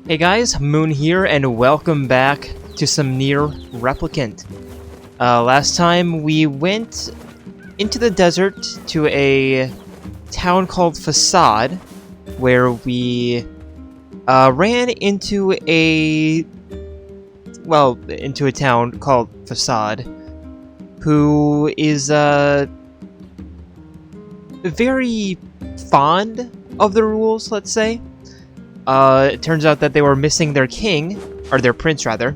Hey guys, Moon here, and welcome back to some NieR Replicant. Last time we went into the desert to a town called Facade, where we ran into into a town called Facade, who is very fond of the rules, let's say. It turns out that they were missing their king, or their prince rather.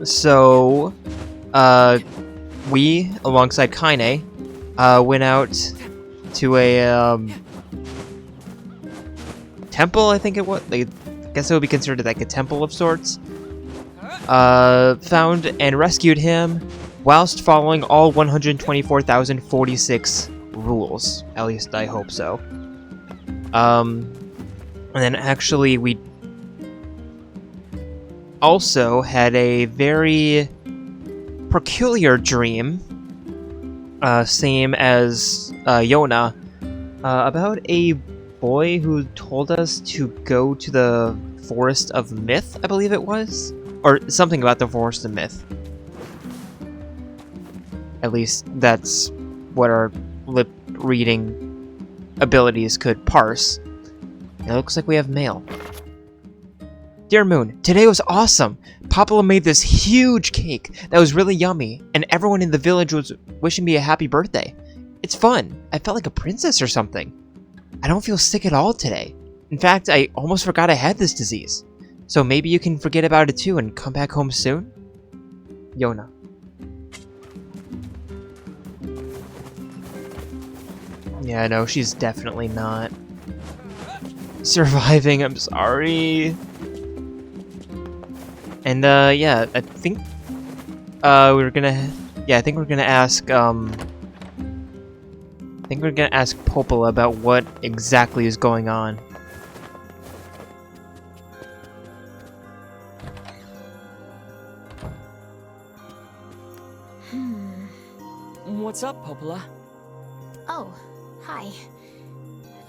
So, we, alongside quaint, went out to a temple, I think it was. I guess it would be considered like a temple of sorts. Found and rescued him whilst following all 124,046 rules. At least I hope so. And then actually we also had a very peculiar dream, same as Yona, about a boy who told us to go to the Forest of Myth, I believe it was? Or something about the Forest of Myth. At least that's what our lip reading abilities could parse. It looks like we have mail. Dear Moon, today was awesome! Popola made this huge cake that was really yummy, and everyone in the village was wishing me a happy birthday. It's fun. I felt like a princess or something. I don't feel sick at all today. In fact, I almost forgot I had this disease. So maybe you can forget about it too and come back home soon? Yona. Yeah, no, she's definitely not surviving, I'm sorry. And yeah, I think we're gonna ask Popola about what exactly is going on. What's up, Popola? Oh, hi.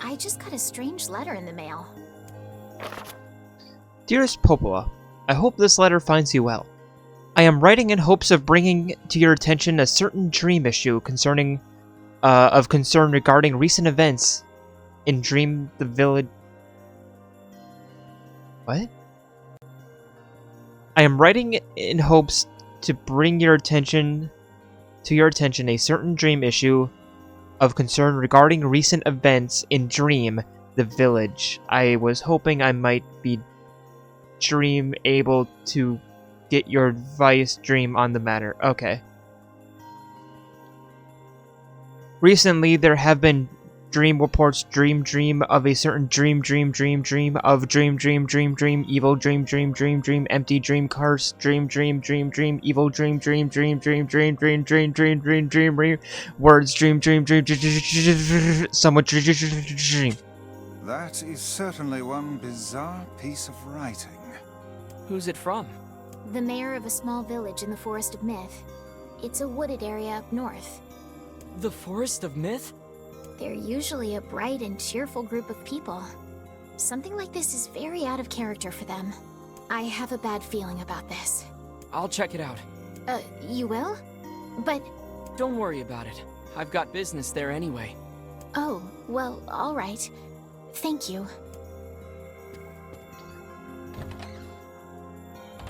I just got a strange letter in the mail. Dearest Popola, I hope this letter finds you well. I am writing in hopes of bringing to your attention a certain dream issue concern regarding recent events in Dream the Village. What? I am writing in hopes to bring to your attention a certain dream issue of concern regarding recent events in Dream the Village. I was hoping I might be able to get your advice, Dream, on the matter. Okay. Recently, there have been dream reports, dream of a certain dream of dream, evil dream, empty dream, curse, dream, evil dream, words, dream, somewhat dream. That is certainly one bizarre piece of writing. Who's it from? The mayor of a small village in the Forest of Myth. It's a wooded area up north. The Forest of Myth? They're usually a bright and cheerful group of people. Something like this is very out of character for them. I have a bad feeling about this. I'll check it out. You will? But... Don't worry about it. I've got business there anyway. Oh, well, alright. Thank you.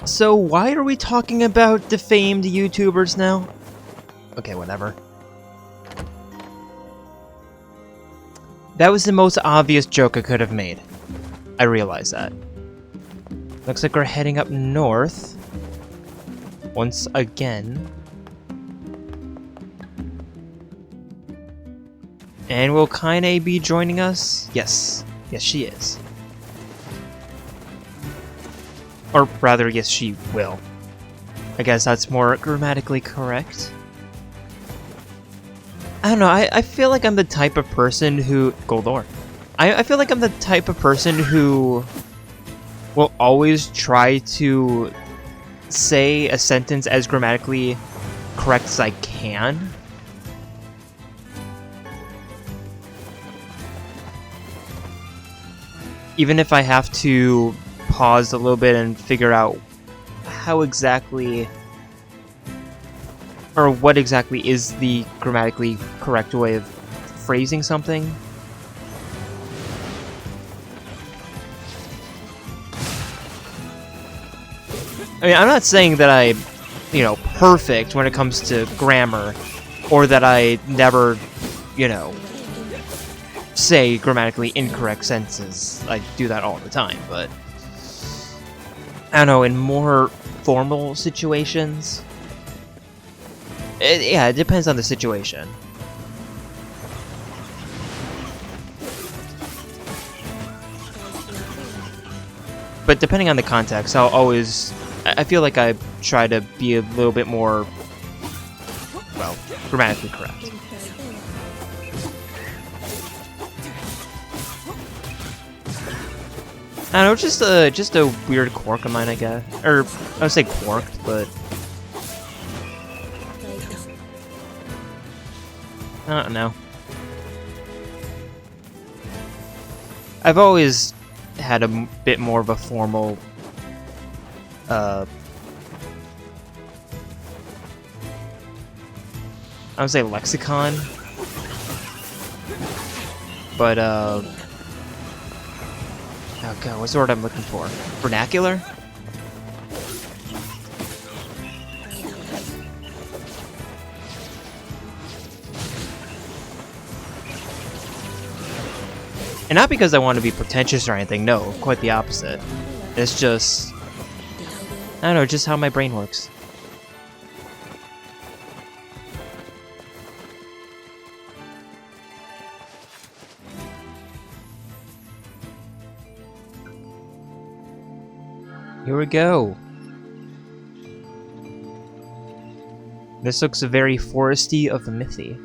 So why are we talking about defamed YouTubers now? Okay, whatever. That was the most obvious joke I could have made. I realize that. Looks like we're heading up north. Once again. And will quaint be joining us? Yes. Yes, she is. Or rather, yes, she will. I guess that's more grammatically correct. I don't know, I feel like I'm the type of person who... Goldor. I feel like I'm the type of person who will always try to say a sentence as grammatically correct as I can. Even if I have to pause a little bit and figure out how exactly, or what exactly is the grammatically correct way of phrasing something. I mean, I'm not saying that I, you know, perfect when it comes to grammar, or that I never, you know, say grammatically incorrect sentences. I do that all the time, but I don't know, in more formal situations, yeah, it depends on the situation. But depending on the context, I'll always, I feel like I try to be a little bit more, well, grammatically correct. I don't know, just a weird quirk of mine, I guess. Or, I would say quirked, but I don't know. I've always had a bit more of a formal, I would say lexicon, but, oh god, what's the word I'm looking for? Vernacular? And not because I want to be pretentious or anything, no, quite the opposite. It's just, I don't know, just how my brain works. Here we go. This looks very foresty of mythy.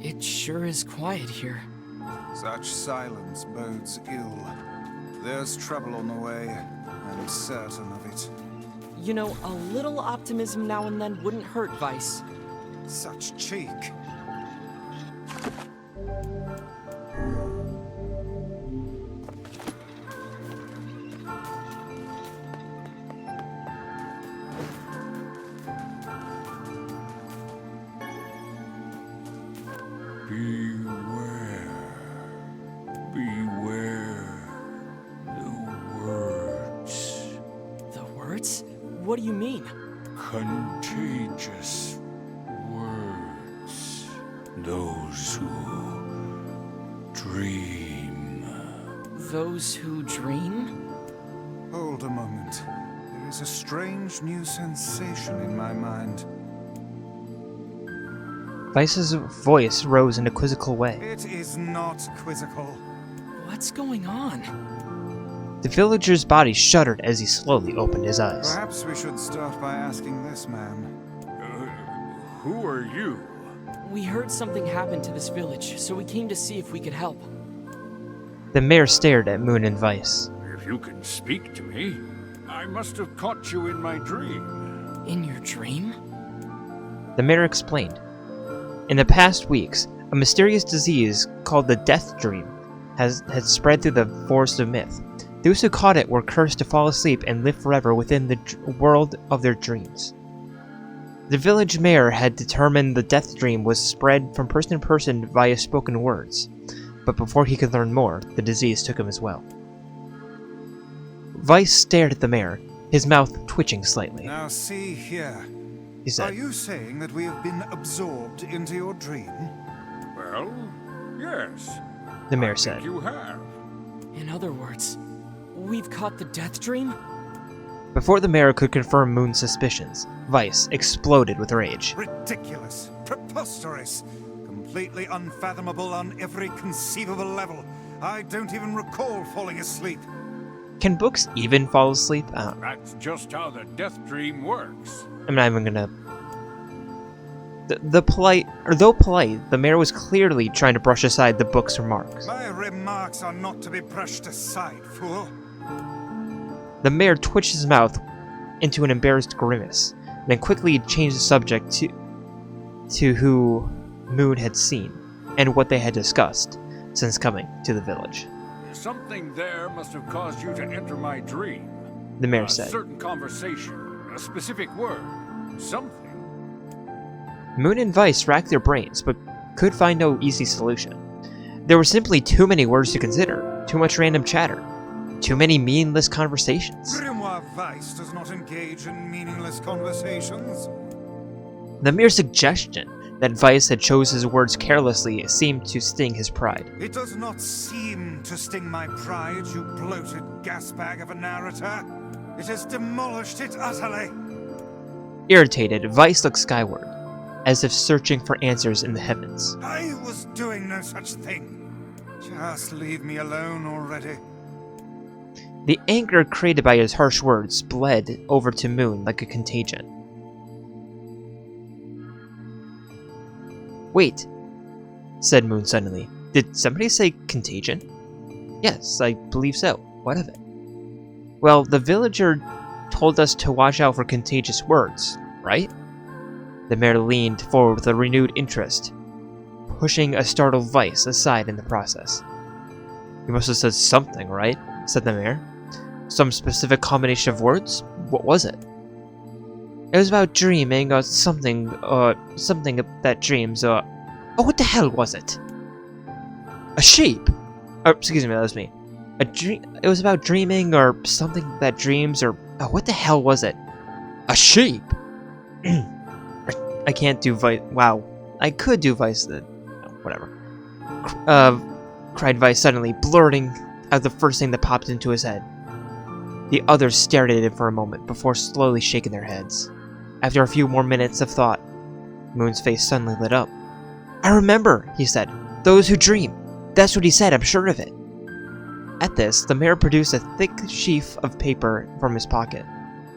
It sure is quiet here. Such silence bodes ill. There's trouble on the way. I'm certain of it. You know, a little optimism now and then wouldn't hurt, Vice. Such cheek. What do you mean? Contagious words. Those who dream. Those who dream? Hold a moment. There is a strange new sensation in my mind. Vice's voice rose in a quizzical way. It is not quizzical. What's going on? The villager's body shuddered as he slowly opened his eyes. Perhaps we should start by asking this man. Who are you? We heard something happened to this village, so we came to see if we could help. The mayor stared at Moon and Vice. If you can speak to me, I must have caught you in my dream. In your dream? The mayor explained. In the past weeks, a mysterious disease called the Death Dream had spread through the forest of myth. Those who caught it were cursed to fall asleep and live forever within the world of their dreams. The village mayor had determined the death dream was spread from person to person via spoken words, but before he could learn more, the disease took him as well. Vice stared at the mayor, his mouth twitching slightly. Now see here. He said, Are you saying that we have been absorbed into your dream? Well, yes. the mayor I said. think you have. In other words, we've caught the death dream? Before the mayor could confirm Moon's suspicions, Vice exploded with rage. Ridiculous. Preposterous. Completely unfathomable on every conceivable level. I don't even recall falling asleep. Can books even fall asleep? That's just how the death dream works. I'm not even gonna... Though polite, the mayor was clearly trying to brush aside the book's remarks. My remarks are not to be brushed aside, fool. The mayor twitched his mouth into an embarrassed grimace, then quickly changed the subject to who Moon had seen, and what they had discussed since coming to the village. Something there must have caused you to enter my dream. The mayor A said. certain conversation, a specific word, something. Moon and Vice racked their brains, but could find no easy solution. There were simply too many words to consider, too much random chatter, too many meaningless conversations. Grimoire Weiss does not engage in meaningless conversations. The mere suggestion that Vice had chose his words carelessly seemed to sting his pride. It does not seem to sting my pride, you bloated gasbag of a narrator. It has demolished it utterly. Irritated, Vice looked skyward, as if searching for answers in the heavens. I was doing no such thing. Just leave me alone already. The anger created by his harsh words bled over to Moon like a contagion. Wait, said Moon suddenly. Did somebody say contagion? Yes, I believe so. What of it? Well, the villager told us to watch out for contagious words, right? The mayor leaned forward with a renewed interest, pushing a startled Vice aside in the process. You must have said something, right? Said the mayor. Some specific combination of words? What was it? It was about dreaming or something that dreams or... Oh, what the hell was it? A sheep! Oh, excuse me, that was me. It was about dreaming or something that dreams or... Oh, what the hell was it? A sheep! I can't do Vice... Wow. I could do Vice... whatever. Cried Vice suddenly, blurting out the first thing that popped into his head. The others stared at him for a moment before slowly shaking their heads. After a few more minutes of thought, Moon's face suddenly lit up. I remember, he said. Those who dream. That's what he said, I'm sure of it. At this, the mayor produced a thick sheaf of paper from his pocket.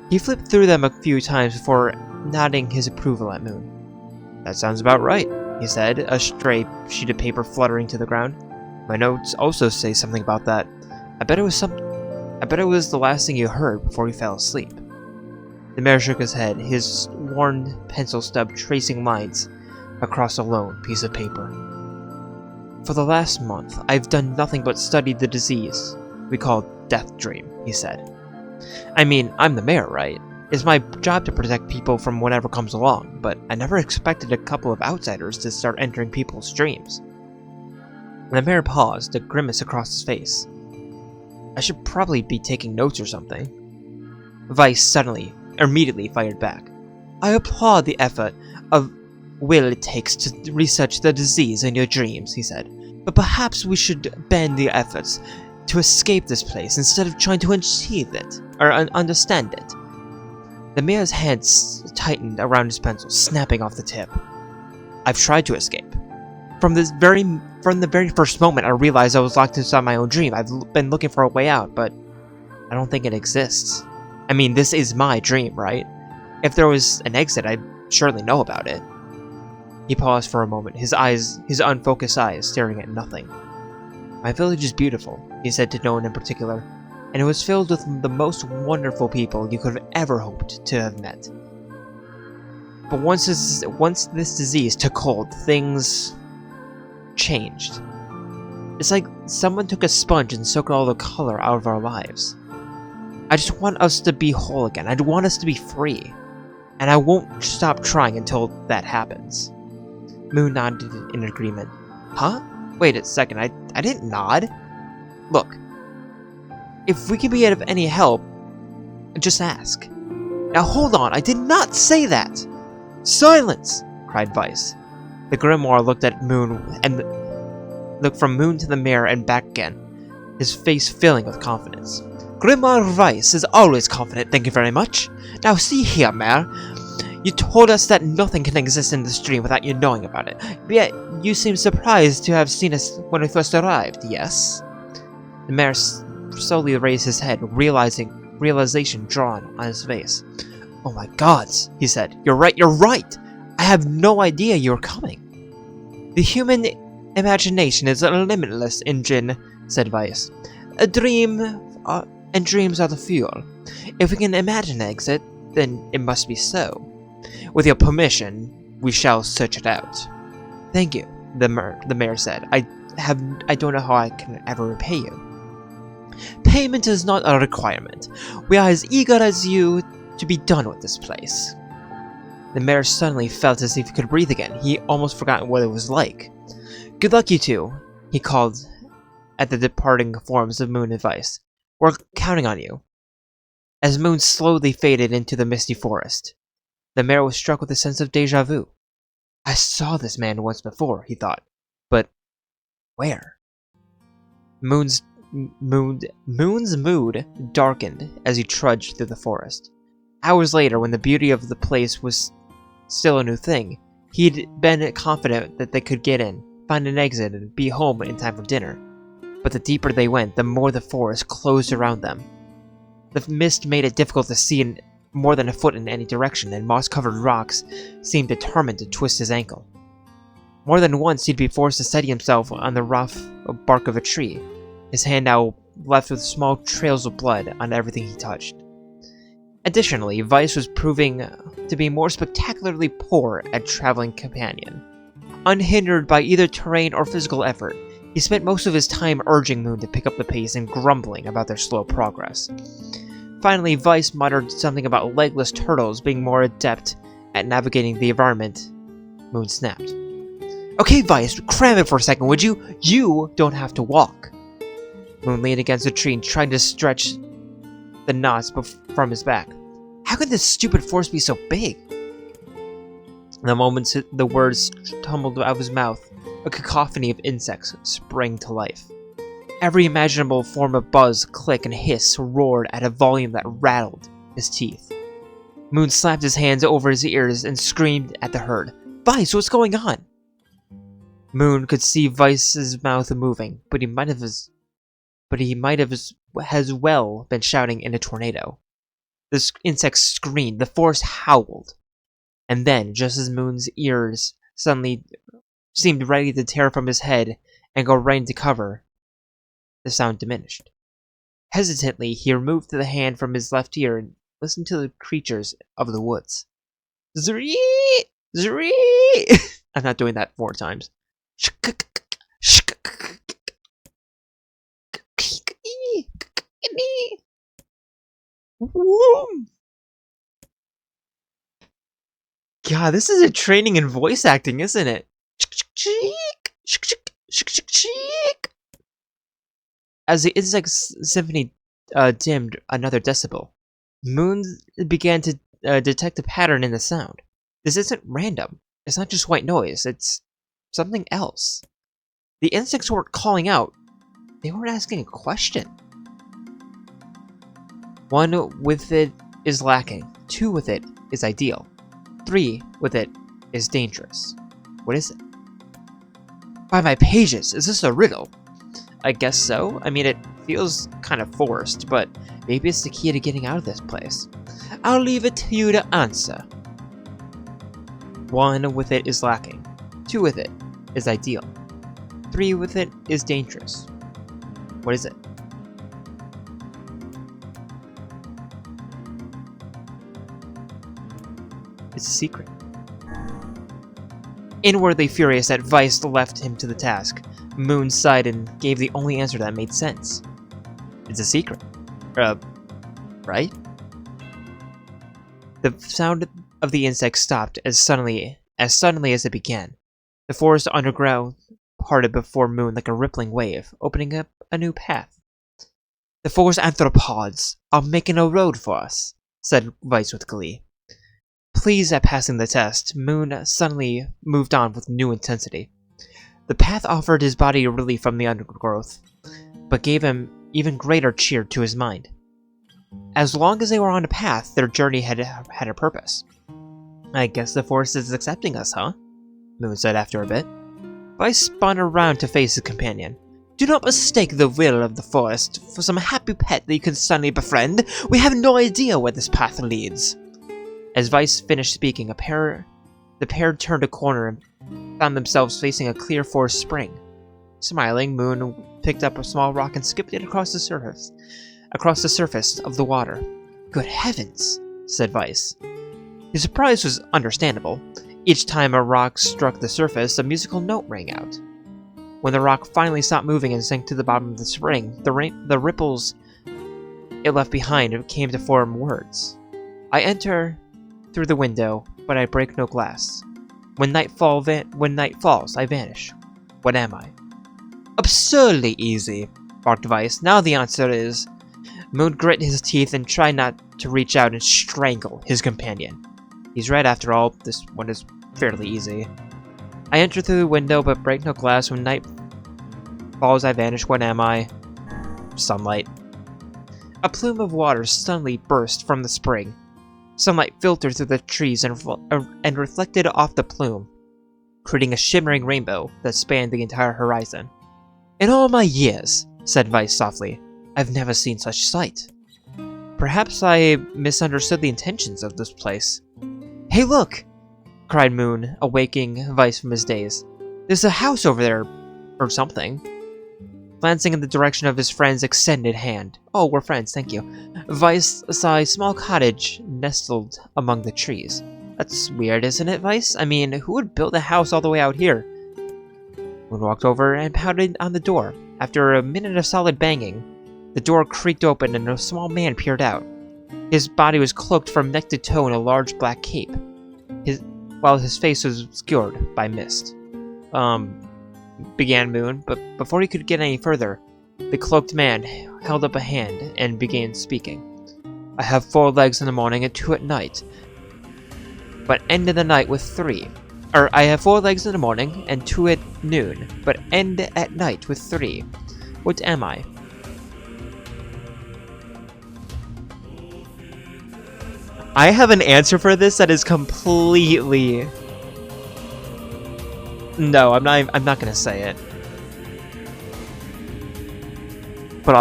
He flipped through them a few times before nodding his approval at Moon. That sounds about right, he said, a stray sheet of paper fluttering to the ground. My notes also say something about that. I bet it was the last thing you heard before you fell asleep. The mayor shook his head, his worn pencil stub tracing lines across a lone piece of paper. For the last month, I've done nothing but study the disease we call death dream, he said. I mean, I'm the mayor, right? It's my job to protect people from whatever comes along, but I never expected a couple of outsiders to start entering people's dreams. The mayor paused, a grimace across his face. I should probably be taking notes or something. Vice immediately fired back. I applaud the effort of will it takes to research the disease in your dreams, he said. But perhaps we should bend the efforts to escape this place instead of trying to unsheath it, or understand it. The mayor's hands tightened around his pencil, snapping off the tip. I've tried to escape. From the very first moment I realized I was locked inside my own dream. I've been looking for a way out, but I don't think it exists. I mean, this is my dream, right? If there was an exit, I'd surely know about it. He paused for a moment, his unfocused eyes staring at nothing. My village is beautiful, he said to no one in particular, and it was filled with the most wonderful people you could have ever hoped to have met. But once this disease took hold, things changed. It's like someone took a sponge and soaked all the color out of our lives. I just want us to be whole again. I want us to be free. And I won't stop trying until that happens. Moon nodded in agreement. Huh? Wait a second, I didn't nod. Look, if we can be of any help, just ask. Now hold on, I did not say that! Silence! Cried Vice. The grimoire looked at Moon and looked from Moon to the mayor and back again, his face filling with confidence. Grimoire Vice is always confident, thank you very much. Now see here, mayor. You told us that nothing can exist in this dream without you knowing about it. Yet you seem surprised to have seen us when we first arrived, yes? The mayor slowly raised his head, realization drawn on his face. Oh my gods, he said. You're right! I have no idea you were coming. The human imagination is a limitless engine, said Vice. A dream, and dreams are the fuel. If we can imagine an exit, then it must be so. With your permission, we shall search it out. Thank you, the mayor said. I don't know how I can ever repay you. Payment is not a requirement. We are as eager as you to be done with this place. The mayor suddenly felt as if he could breathe again. He almost forgot what it was like. Good luck, you two, he called at the departing forms of Moon and Vice. We're counting on you. As Moon slowly faded into the misty forest, the mayor was struck with a sense of deja vu. I saw this man once before, he thought. But where? Moon's mood darkened as he trudged through the forest. Hours later, when the beauty of the place was still a new thing, he'd been confident that they could get in, find an exit, and be home in time for dinner. But the deeper they went, the more the forest closed around them. The mist made it difficult to see more than a foot in any direction, and moss-covered rocks seemed determined to twist his ankle. More than once, he'd be forced to steady himself on the rough bark of a tree, his hand now left with small trails of blood on everything he touched. Additionally, Vice was proving to be more spectacularly poor at traveling companion. Unhindered by either terrain or physical effort, he spent most of his time urging Moon to pick up the pace and grumbling about their slow progress. Finally, Vice muttered something about legless turtles being more adept at navigating the environment. Moon snapped. Okay, Vice, cram it for a second, would you? You don't have to walk. Moon leaned against a tree and tried to stretch the knots from his back. How could this stupid force be so big? The moment the words tumbled out of his mouth, a cacophony of insects sprang to life. Every imaginable form of buzz, click, and hiss roared at a volume that rattled his teeth. Moon slapped his hands over his ears and screamed at the herd. Vice, what's going on? Moon could see Vice's mouth moving, but he might have as well been shouting in a tornado. The insects screamed, the forest howled. And then, just as Moon's ears suddenly seemed ready to tear from his head and go right into cover, the sound diminished. Hesitantly, he removed the hand from his left ear and listened to the creatures of the woods. Zree! Zree! I'm not doing that 4 times. God, this is a training in voice acting, isn't it? As the insect symphony dimmed another decibel, Moon began to detect a pattern in the sound. This isn't random. It's not just white noise. It's something else. The insects weren't calling out. They weren't asking a question. 1 with it is lacking. 2 with it is ideal. 3 with it is dangerous. What is it? By my pages, is this a riddle? I guess so. I mean, it feels kind of forced, but maybe it's the key to getting out of this place. I'll leave it to you to answer. 1 with it is lacking. 2 with it is ideal. 3 with it is dangerous. What is it? It's a secret. Inwardly furious that Vice left him to the task, Moon sighed and gave the only answer that made sense. It's a secret. Right? The sound of the insect stopped as suddenly as it began. The forest underground parted before Moon like a rippling wave, opening up a new path. The forest anthropods are making a road for us, said Vice with glee. Pleased at passing the test, Moon suddenly moved on with new intensity. The path offered his body relief from the undergrowth, but gave him even greater cheer to his mind. As long as they were on a path, their journey had a purpose. I guess the forest is accepting us, huh? Moon said after a bit. Vice spun around to face his companion. Do not mistake the will of the forest for some happy pet that you can suddenly befriend. We have no idea where this path leads. As Vice finished speaking, the pair turned a corner and found themselves facing a clear forest spring. Smiling, Moon picked up a small rock and skipped it across the surface of the water. Good heavens, said Vice. His surprise was understandable. Each time a rock struck the surface, a musical note rang out. When the rock finally stopped moving and sank to the bottom of the spring, the ripples it left behind came to form words. I enter through the window, but I break no glass. When night falls, I vanish. What am I? Absurdly easy, barked Vice. Now the answer is... Moon grit his teeth and tried not to reach out and strangle his companion. He's right after all, this one is fairly easy. I enter through the window but break no glass. When night falls, I vanish. What am I? Sunlight. A plume of water suddenly burst from the spring. Sunlight filtered through the trees and reflected off the plume, creating a shimmering rainbow that spanned the entire horizon. In all my years, said Vice softly, I've never seen such sight. Perhaps I misunderstood the intentions of this place. Hey, look! Cried Moon, awaking Vice from his daze. There's a house over there, or something. Glancing in the direction of his friend's extended hand. Oh, we're friends, thank you. Vice saw a small cottage nestled among the trees. That's weird, isn't it, Vice? I mean, who would build a house all the way out here? Moon walked over and pounded on the door. After a minute of solid banging, the door creaked open and a small man peered out. His body was cloaked from neck to toe in a large black cape, while his face was obscured by mist. Began Moon, but before he could get any further, the cloaked man held up a hand and began speaking. I have 4 legs in the morning and 2 at night, but end of the night with 3. I have 4 legs in the morning and 2 at noon, but end at night with 3. What am I? I have an answer for this that is completely... No, I'm not gonna say it. But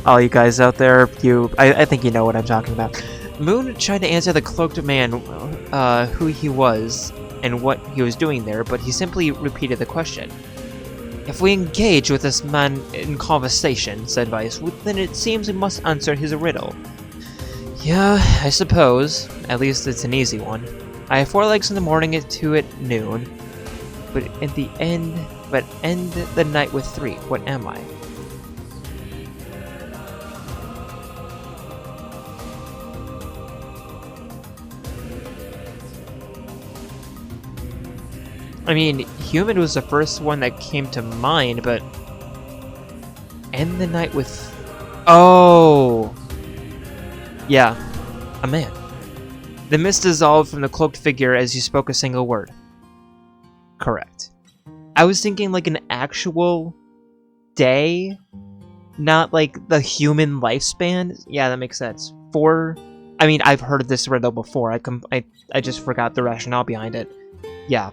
all you guys out there, I think you know what I'm talking about. Moon tried to answer the cloaked man who he was and what he was doing there, but he simply repeated the question. If we engage with this man in conversation, said Vice, then it seems we must answer his riddle. Yeah, I suppose. At least it's an easy one. I have 4 legs in the morning and 2 at noon, but end the night with 3. What am I? I mean, human was the first one that came to mind, but end the night with... Oh! Yeah, a man. The mist dissolved from the cloaked figure as he spoke a single word. Correct. I was thinking like an actual day, not like the human lifespan. Yeah, that makes sense. I mean, I've heard of this riddle before. I just forgot the rationale behind it. Yeah.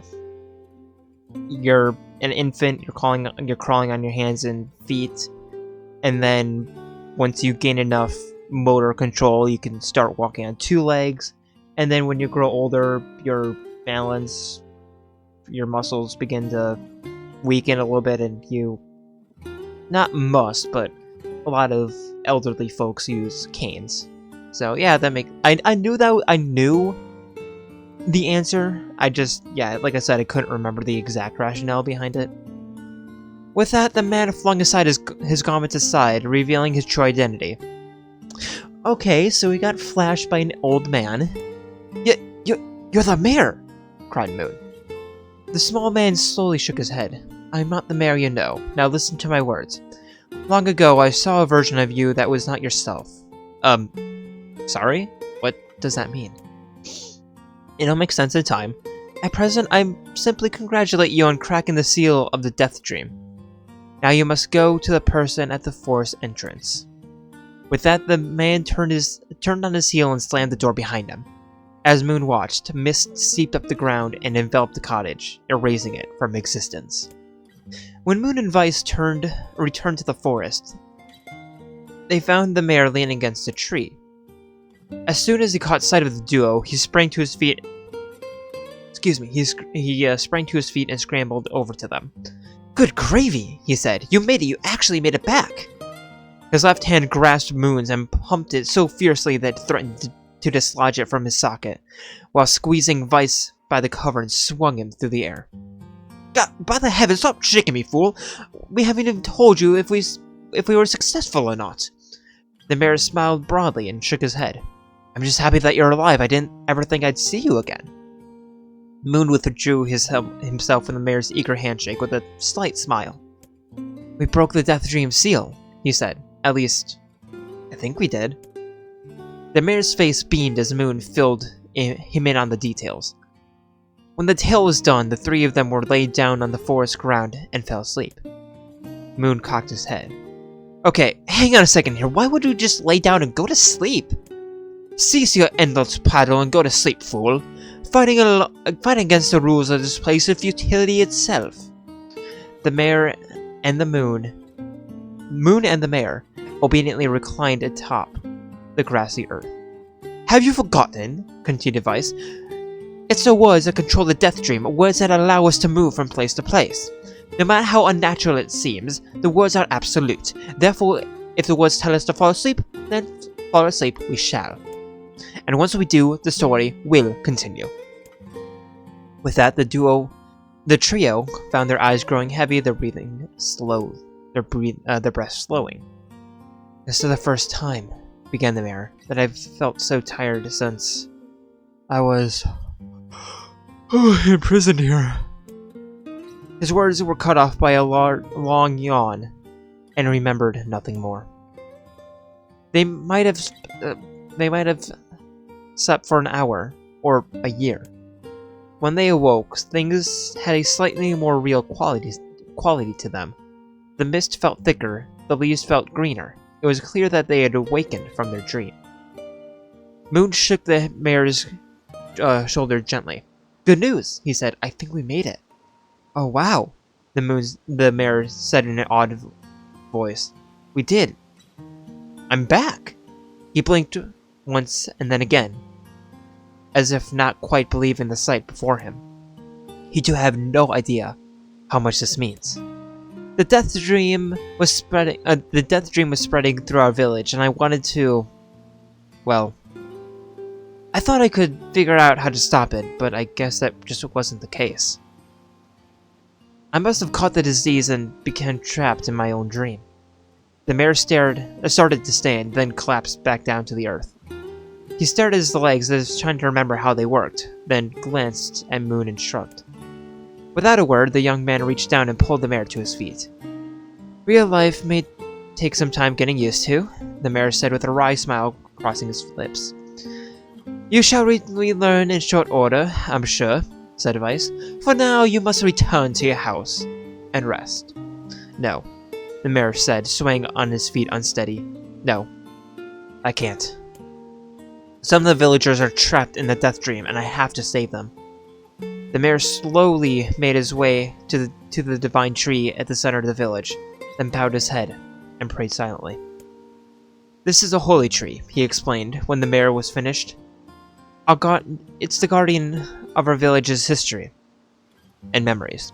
You're an infant, you're crawling on your hands and feet, and then once you gain enough motor control, you can start walking on 2 legs, and then when you grow older, your balance, your muscles begin to weaken a little bit, and you not must, but a lot of elderly folks use canes. So yeah, I knew the answer. Like I said, I couldn't remember the exact rationale behind it. With that, the man flung aside his garments aside, revealing his true identity. Okay, so we got flashed by an old man. You're the mayor! Cried Moon. The small man slowly shook his head. I'm not the mayor you know. Now listen to my words. Long ago, I saw a version of you that was not yourself. Sorry? What does that mean? It'll make sense in time. At present, I simply congratulate you on cracking the seal of the Death Dream. Now you must go to the person at the forest entrance. With that, the man turned on his heel and slammed the door behind him. As Moon watched, mist seeped up the ground and enveloped the cottage, erasing it from existence. When Moon and Vice returned to the forest, they found the mayor leaning against a tree. As soon as he caught sight of the duo, he sprang to his feet. He sprang to his feet and scrambled over to them. Good gravy, he said. You made it. You actually made it back. His left hand grasped Moon's and pumped it so fiercely that it threatened to dislodge it from his socket, while squeezing Vice by the cover and swung him through the air. God, by the heavens, stop shaking me, fool! We haven't even told you if we were successful or not. The mayor smiled broadly and shook his head. I'm just happy that you're alive. I didn't ever think I'd see you again. Moon withdrew himself from the mayor's eager handshake with a slight smile. We broke the Death Dream seal, he said. At least, I think we did. The mayor's face beamed as Moon filled him in on the details. When the tale was done, the three of them were laid down on the forest ground and fell asleep. Moon cocked his head. Okay, hang on a second here. Why would you just lay down and go to sleep? Cease your endless prattle and go to sleep, fool. Fighting against the rules of this place is futility itself. The mayor and the Moon and the mayor obediently reclined atop the grassy earth. Have you forgotten? Continued Vice. It's the words that control the Death Dream, words that allow us to move from place to place. No matter how unnatural it seems, the words are absolute. Therefore, if the words tell us to fall asleep, then fall asleep we shall. And once we do, the story will continue. With that, the trio found their eyes growing heavy, their breathing slow, their breath slowing. This is the first time, began the mayor, that I've felt so tired since I was imprisoned here. His words were cut off by a long yawn, and remembered nothing more. They might have slept for an hour, or a year. When they awoke, things had a slightly more real quality to them. The mist felt thicker, the leaves felt greener. It was clear that they had awakened from their dream. Moon shook the mayor's shoulder gently. Good news, he said. I think we made it. Oh wow, the mayor said in an odd voice. We did. I'm back. He blinked once and then again, as if not quite believing the sight before him. He too had no idea how much this means. The Death Dream was spreading. Through our village, and I wanted to. Well, I thought I could figure out how to stop it, but I guess that just wasn't the case. I must have caught the disease and became trapped in my own dream. The mayor started to stand, then collapsed back down to the earth. He stared at his legs as if trying to remember how they worked, then glanced at Moon and shrugged. Without a word, the young man reached down and pulled the mayor to his feet. Real life may take some time getting used to, the mayor said with a wry smile crossing his lips. You shall relearn in short order, I'm sure, said Vice. For now, you must return to your house and rest. No, the mayor said, swaying on his feet unsteady. No, I can't. Some of the villagers are trapped in the Death Dream, and I have to save them. The mayor slowly made his way to the divine tree at the center of the village, then bowed his head and prayed silently. This is a holy tree, he explained when the mayor was finished. It's the guardian of our village's history and memories.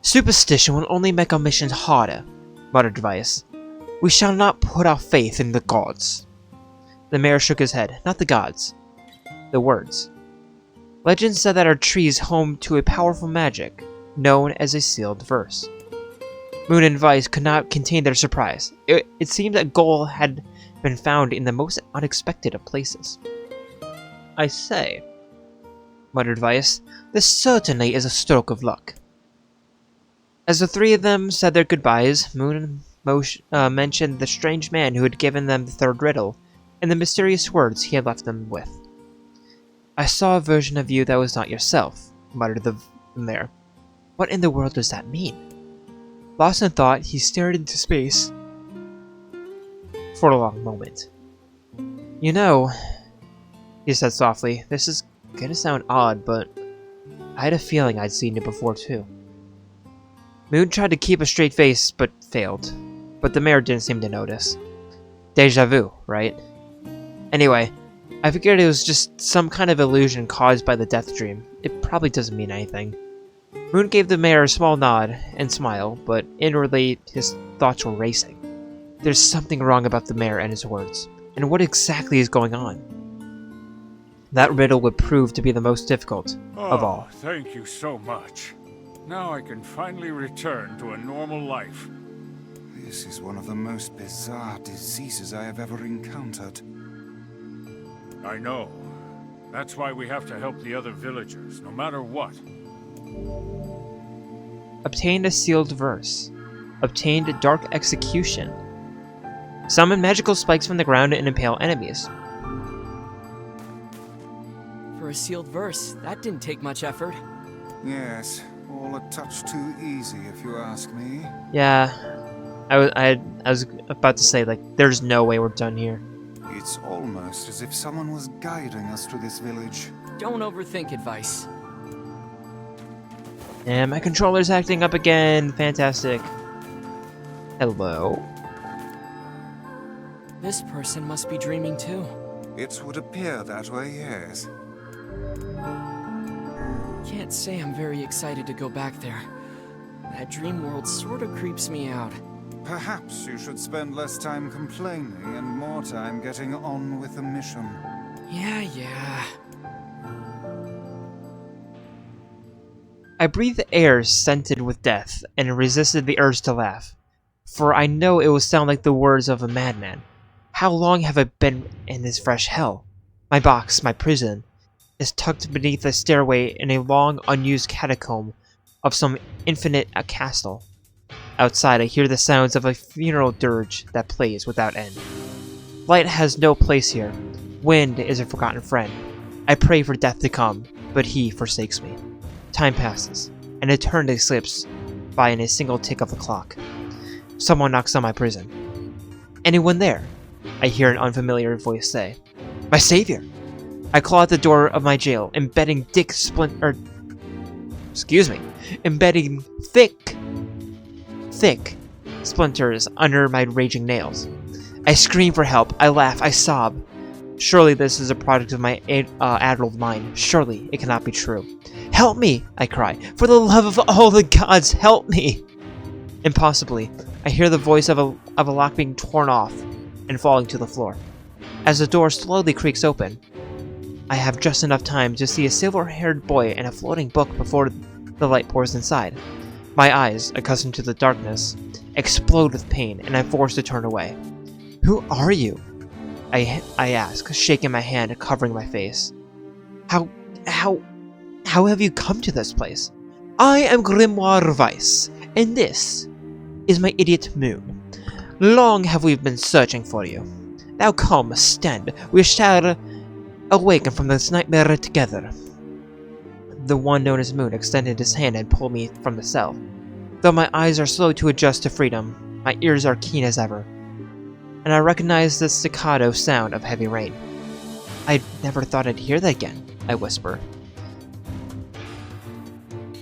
Superstition will only make our missions harder, muttered Vice. We shall not put our faith in the gods. The mayor shook his head. Not the gods. The words. Legend said that our tree is home to a powerful magic, known as a sealed verse. Moon and Vice could not contain their surprise. It seemed that gold had been found in the most unexpected of places. I say, muttered Vice, this certainly is a stroke of luck. As the three of them said their goodbyes, Moon mentioned the strange man who had given them the third riddle, and the mysterious words he had left them with. I saw a version of you that was not yourself, muttered the mayor. What in the world does that mean? Lost in thought, he stared into space for a long moment. You know, he said softly, this is gonna sound odd, but I had a feeling I'd seen it before too. Moon tried to keep a straight face, but failed. But the mayor didn't seem to notice. Deja vu, right? Anyway, I figured it was just some kind of illusion caused by the Death Dream. It probably doesn't mean anything. Moon gave the mayor a small nod and smile, but inwardly his thoughts were racing. There's something wrong about the mayor and his words. And what exactly is going on? That riddle would prove to be the most difficult of Oh, all. thank you so much. Now I can finally return to a normal life. This is one of the most bizarre diseases I have ever encountered. I know. That's why we have to help the other villagers, no matter what. Obtained a sealed verse. Obtained dark execution. Summon magical spikes from the ground and impale enemies. For a sealed verse, that didn't take much effort. Yes, all a touch too easy if you ask me. Yeah, I was about to say, like, there's no way we're done here. It's almost as if someone was guiding us to this village. Don't overthink advice. And my controller's acting up again. Fantastic. Hello. This person must be dreaming too. It would appear that way, yes. Can't say I'm very excited to go back there. That dream world sort of creeps me out. Perhaps you should spend less time complaining and more time getting on with the mission. Yeah. I breathed air scented with death and resisted the urge to laugh, for I know it will sound like the words of a madman. How long have I been in this fresh hell? My box, my prison, is tucked beneath a stairway in a long, unused catacomb of some infinite castle. Outside, I hear the sounds of a funeral dirge that plays without end. Light has no place here. Wind is a forgotten friend. I pray for death to come, but he forsakes me. Time passes. An eternity slips by in a single tick of the clock. Someone knocks on my prison. Anyone there? I hear an unfamiliar voice say. My savior! I claw at the door of my jail, embedding thick splinters under my raging nails. I scream for help, I laugh, I sob. Surely this is a product of my addled mind. Surely it cannot be true. Help me! I cry. For the love of all the gods, help me! Impossibly, I hear the voice of a lock being torn off and falling to the floor. As the door slowly creaks open, I have just enough time to see a silver-haired boy and a floating book before the light pours inside. My eyes, accustomed to the darkness, explode with pain, and I'm forced to turn away. Who are you? I ask, shaking my hand, covering my face. How have you come to this place? I am Grimoire Weiss, and this is my idiot Moon. Long have we been searching for you. Now come, stand, we shall awaken from this nightmare together. The one known as Moon extended his hand and pulled me from the cell. Though my eyes are slow to adjust to freedom, my ears are keen as ever, and I recognize the staccato sound of heavy rain. I never thought I'd hear that again, I whisper.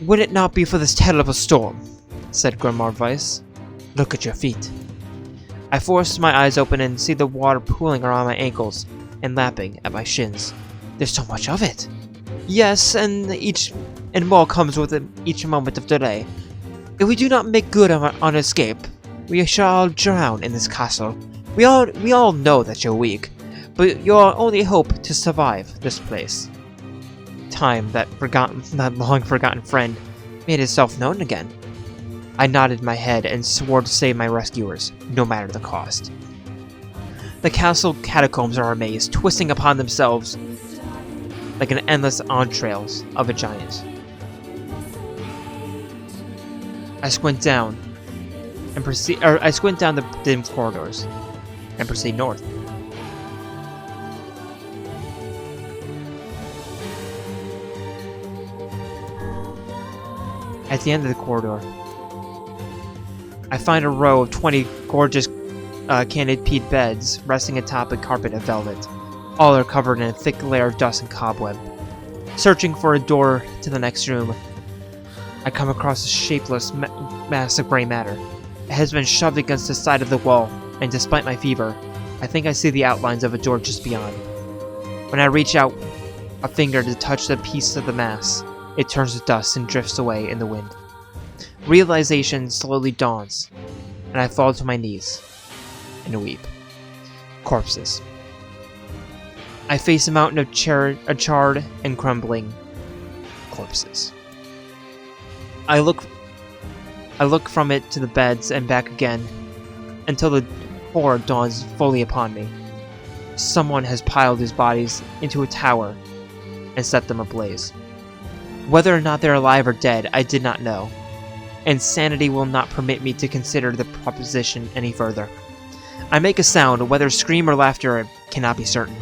Would it not be for this terrible storm? Said Grimoire Weiss. Look at your feet. I force my eyes open and see the water pooling around my ankles and lapping at my shins. There's so much of it. Yes, and more comes with each moment of delay. If we do not make good on escape, we shall drown in this castle. We all know that you're weak, but your only hope to survive this place. Time, that long forgotten friend, made itself known again. I nodded my head and swore to save my rescuers, no matter the cost. The castle catacombs are a maze, twisting upon themselves like an endless entrails of a giant. I squint down the dim corridors and proceed north. At the end of the corridor, I find a row of 20 gorgeous canopied beds resting atop a carpet of velvet. All are covered in a thick layer of dust and cobweb. Searching for a door to the next room, I come across a shapeless mass of gray matter. It has been shoved against the side of the wall, and despite my fever, I think I see the outlines of a door just beyond. When I reach out a finger to touch the piece of the mass, it turns to dust and drifts away in the wind. Realization slowly dawns, and I fall to my knees and weep. Corpses. I face a mountain of charred and crumbling corpses. I look from it to the beds and back again, until the horror dawns fully upon me. Someone has piled his bodies into a tower and set them ablaze. Whether or not they're alive or dead, I did not know. Insanity will not permit me to consider the proposition any further. I make a sound, whether scream or laughter, I cannot be certain.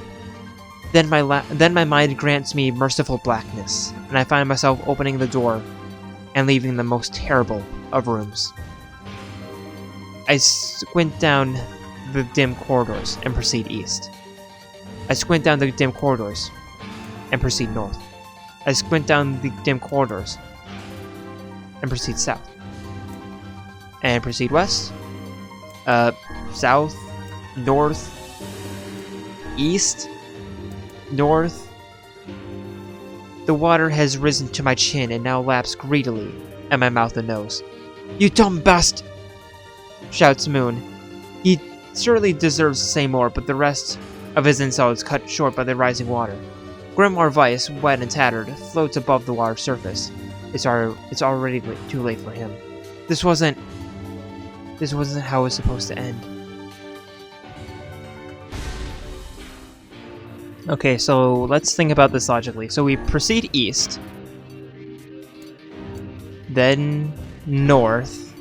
Then my mind grants me merciful blackness, and I find myself opening the door and leaving the most terrible of rooms. I squint down the dim corridors and proceed east. I squint down the dim corridors and proceed north. I squint down the dim corridors and proceed south. And proceed west, south, north, east, north. The water has risen to my chin and now laps greedily at my mouth and nose. "You dumb bastard!" shouts Moon. He surely deserves to say more, but the rest of his insult is cut short by the rising water. Grimoire Vice, wet and tattered, floats above the water's surface. It's already too late for him. This wasn't how it was supposed to end. Okay, so let's think about this logically. So we proceed east, then north,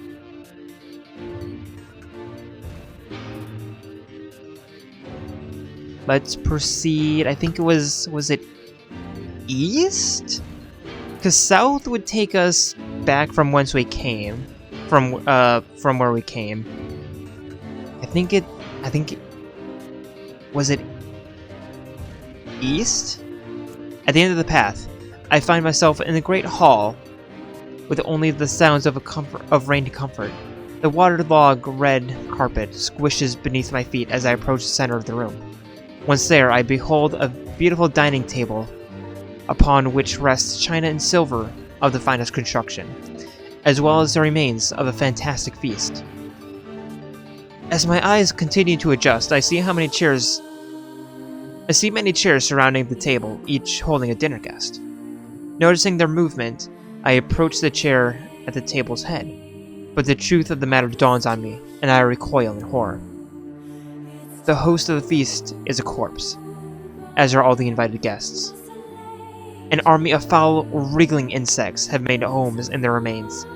let's proceed, I think it was it east? Because south would take us back from whence we came, from where we came. Was it east? At the end of the path, I find myself in the great hall with only the sounds of rain to comfort. The waterlogged red carpet squishes beneath my feet as I approach the center of the room. Once there, I behold a beautiful dining table upon which rests china and silver of the finest construction, as well as the remains of a fantastic feast. As my eyes continue to adjust, I see many chairs surrounding the table, each holding a dinner guest. Noticing their movement, I approach the chair at the table's head, but the truth of the matter dawns on me, and I recoil in horror. The host of the feast is a corpse, as are all the invited guests. An army of foul, wriggling insects have made homes in their remains.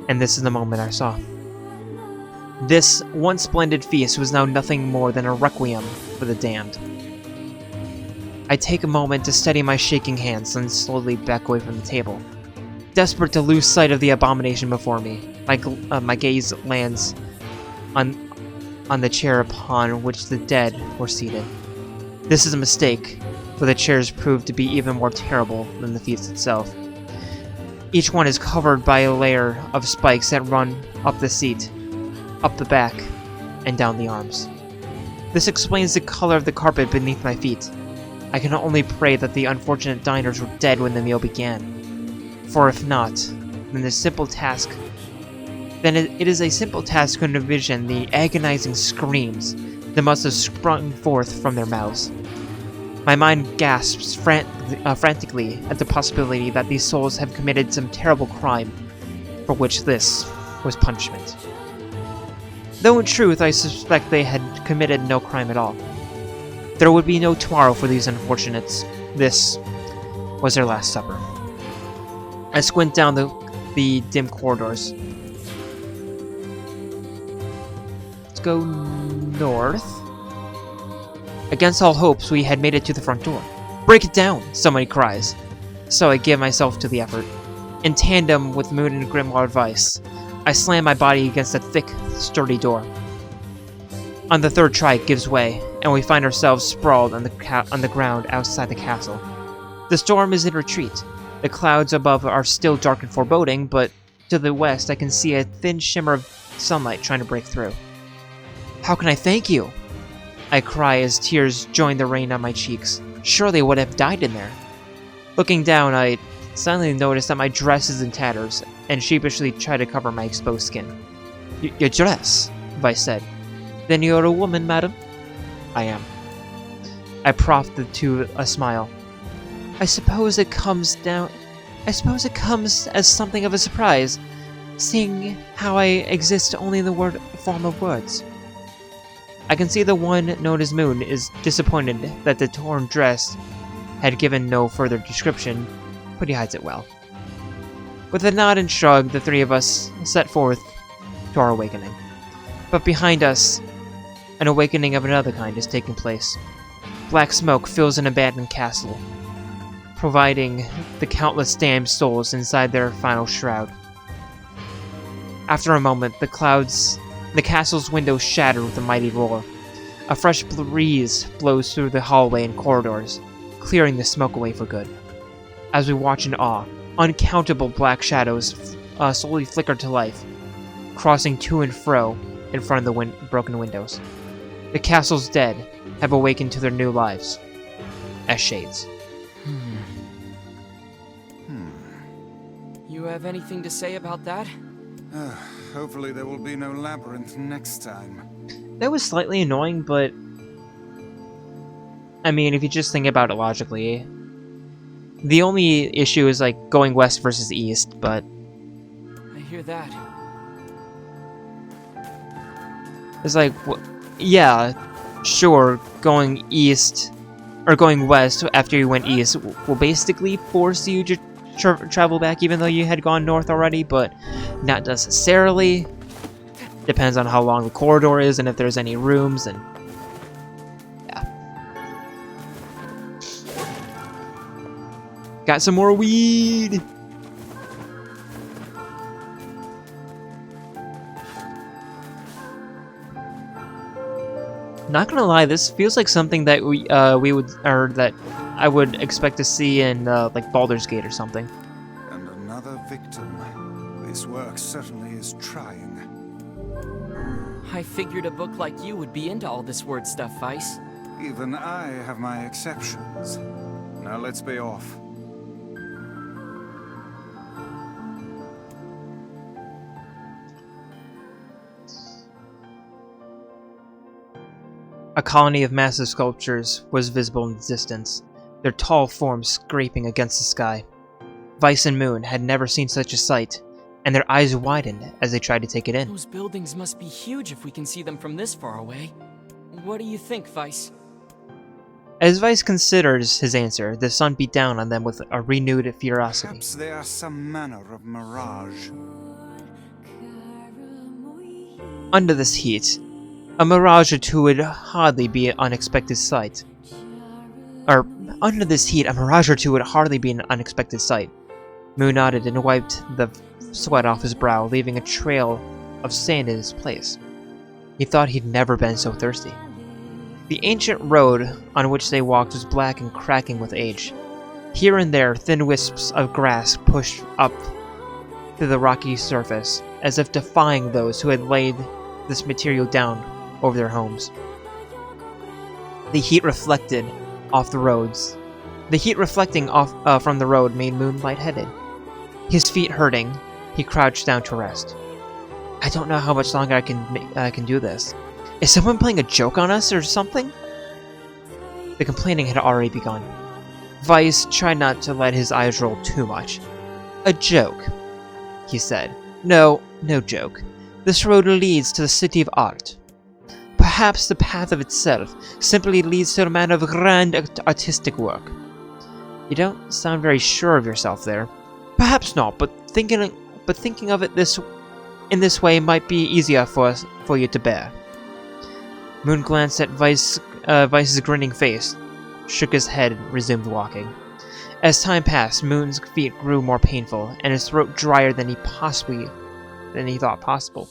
And this is the moment I saw. This once splendid feast was now nothing more than a requiem for the damned. I take a moment to steady my shaking hands and slowly back away from the table. Desperate to lose sight of the abomination before me, my gaze lands on the chair upon which the dead were seated. This is a mistake, for the chairs proved to be even more terrible than the feast itself. Each one is covered by a layer of spikes that run up the seat, up the back, and down the arms. This explains the color of the carpet beneath my feet. I can only pray that the unfortunate diners were dead when the meal began. For if not, then it is a simple task to envision the agonizing screams that must have sprung forth from their mouths. My mind gasps frantically at the possibility that these souls have committed some terrible crime, for which this was punishment. Though in truth I suspect they had committed no crime at all. There would be no tomorrow for these unfortunates. This was their last supper. I squint down the dim corridors. Let's go north. Against all hopes, we had made it to the front door. "Break it down!" somebody cries. So I give myself to the effort. In tandem with Moon and Grimoire Vice, I slam my body against a thick, sturdy door. On the third try, it gives way, and we find ourselves sprawled on the ground outside the castle. The storm is in retreat. The clouds above are still dark and foreboding, but to the west I can see a thin shimmer of sunlight trying to break through. "How can I thank you?" I cry as tears join the rain on my cheeks. Surely I would have died in there. Looking down, I suddenly notice that my dress is in tatters, and sheepishly try to cover my exposed skin. Your dress?" Vice said. "Then you're a woman, madam?" "I am." I prompted to a smile. I suppose it comes as something of a surprise, seeing how I exist only in the form of words. I can see the one known as Moon is disappointed that the torn dress had given no further description, but he hides it well. With a nod and shrug, the three of us set forth to our awakening. But behind us, an awakening of another kind is taking place. Black smoke fills an abandoned castle, providing the countless damned souls inside their final shroud. After a moment, the castle's windows shatter with a mighty roar. A fresh breeze blows through the hallway and corridors, clearing the smoke away for good. As we watch in awe, uncountable black shadows slowly flicker to life, crossing to and fro in front of the broken windows. The castle's dead have awakened to their new lives as shades. You have anything to say about that? Hopefully there will be no labyrinth next time. That was slightly annoying, but I mean, if you just think about it logically, the only issue is like going west versus east, but I hear that. it's like, yeah, sure, going east or going west after you went east will basically force you to travel back even though you had gone north already, but not necessarily. Depends on how long the corridor is and if there's any rooms, and yeah. Got some more weed! Not gonna lie, this feels like something that that I would expect to see in like Baldur's Gate or something. And another victim. This work certainly is trying. I figured a book like you would be into all this word stuff, Vice. Even I have my exceptions. Now let's be off. A colony of massive sculptures was visible in the distance, their tall forms scraping against the sky. Vice and Moon had never seen such a sight, and their eyes widened as they tried to take it in. Those buildings must be huge if we can see them from this far away. What do you think, Vice? As Vice considers his answer, the sun beat down on them with a renewed ferocity. Perhaps they are some manner of mirage. Under this heat, a mirage or two would hardly be an unexpected sight. Under this heat, a mirage or two would hardly be an unexpected sight. Moon nodded and wiped the sweat off his brow, leaving a trail of sand in his place. He thought he'd never been so thirsty. The ancient road on which they walked was black and cracking with age. Here and there, thin wisps of grass pushed up to the rocky surface, as if defying those who had laid this material down over their homes. The heat reflecting off from the road made Moon lightheaded. His feet hurting, he crouched down to rest. I don't know how much longer I can do this. Is someone playing a joke on us or something? The complaining had already begun. Vice tried not to let his eyes roll too much. A joke, he said. No joke. This road leads to the city of art. Perhaps the path of itself simply leads to a manner of grand artistic work. You don't sound very sure of yourself there. Perhaps not, but thinking of it in this way might be easier for you to bear. Moon glanced at Vice's grinning face, shook his head, and resumed walking. As time passed, Moon's feet grew more painful, and his throat drier than he thought possible.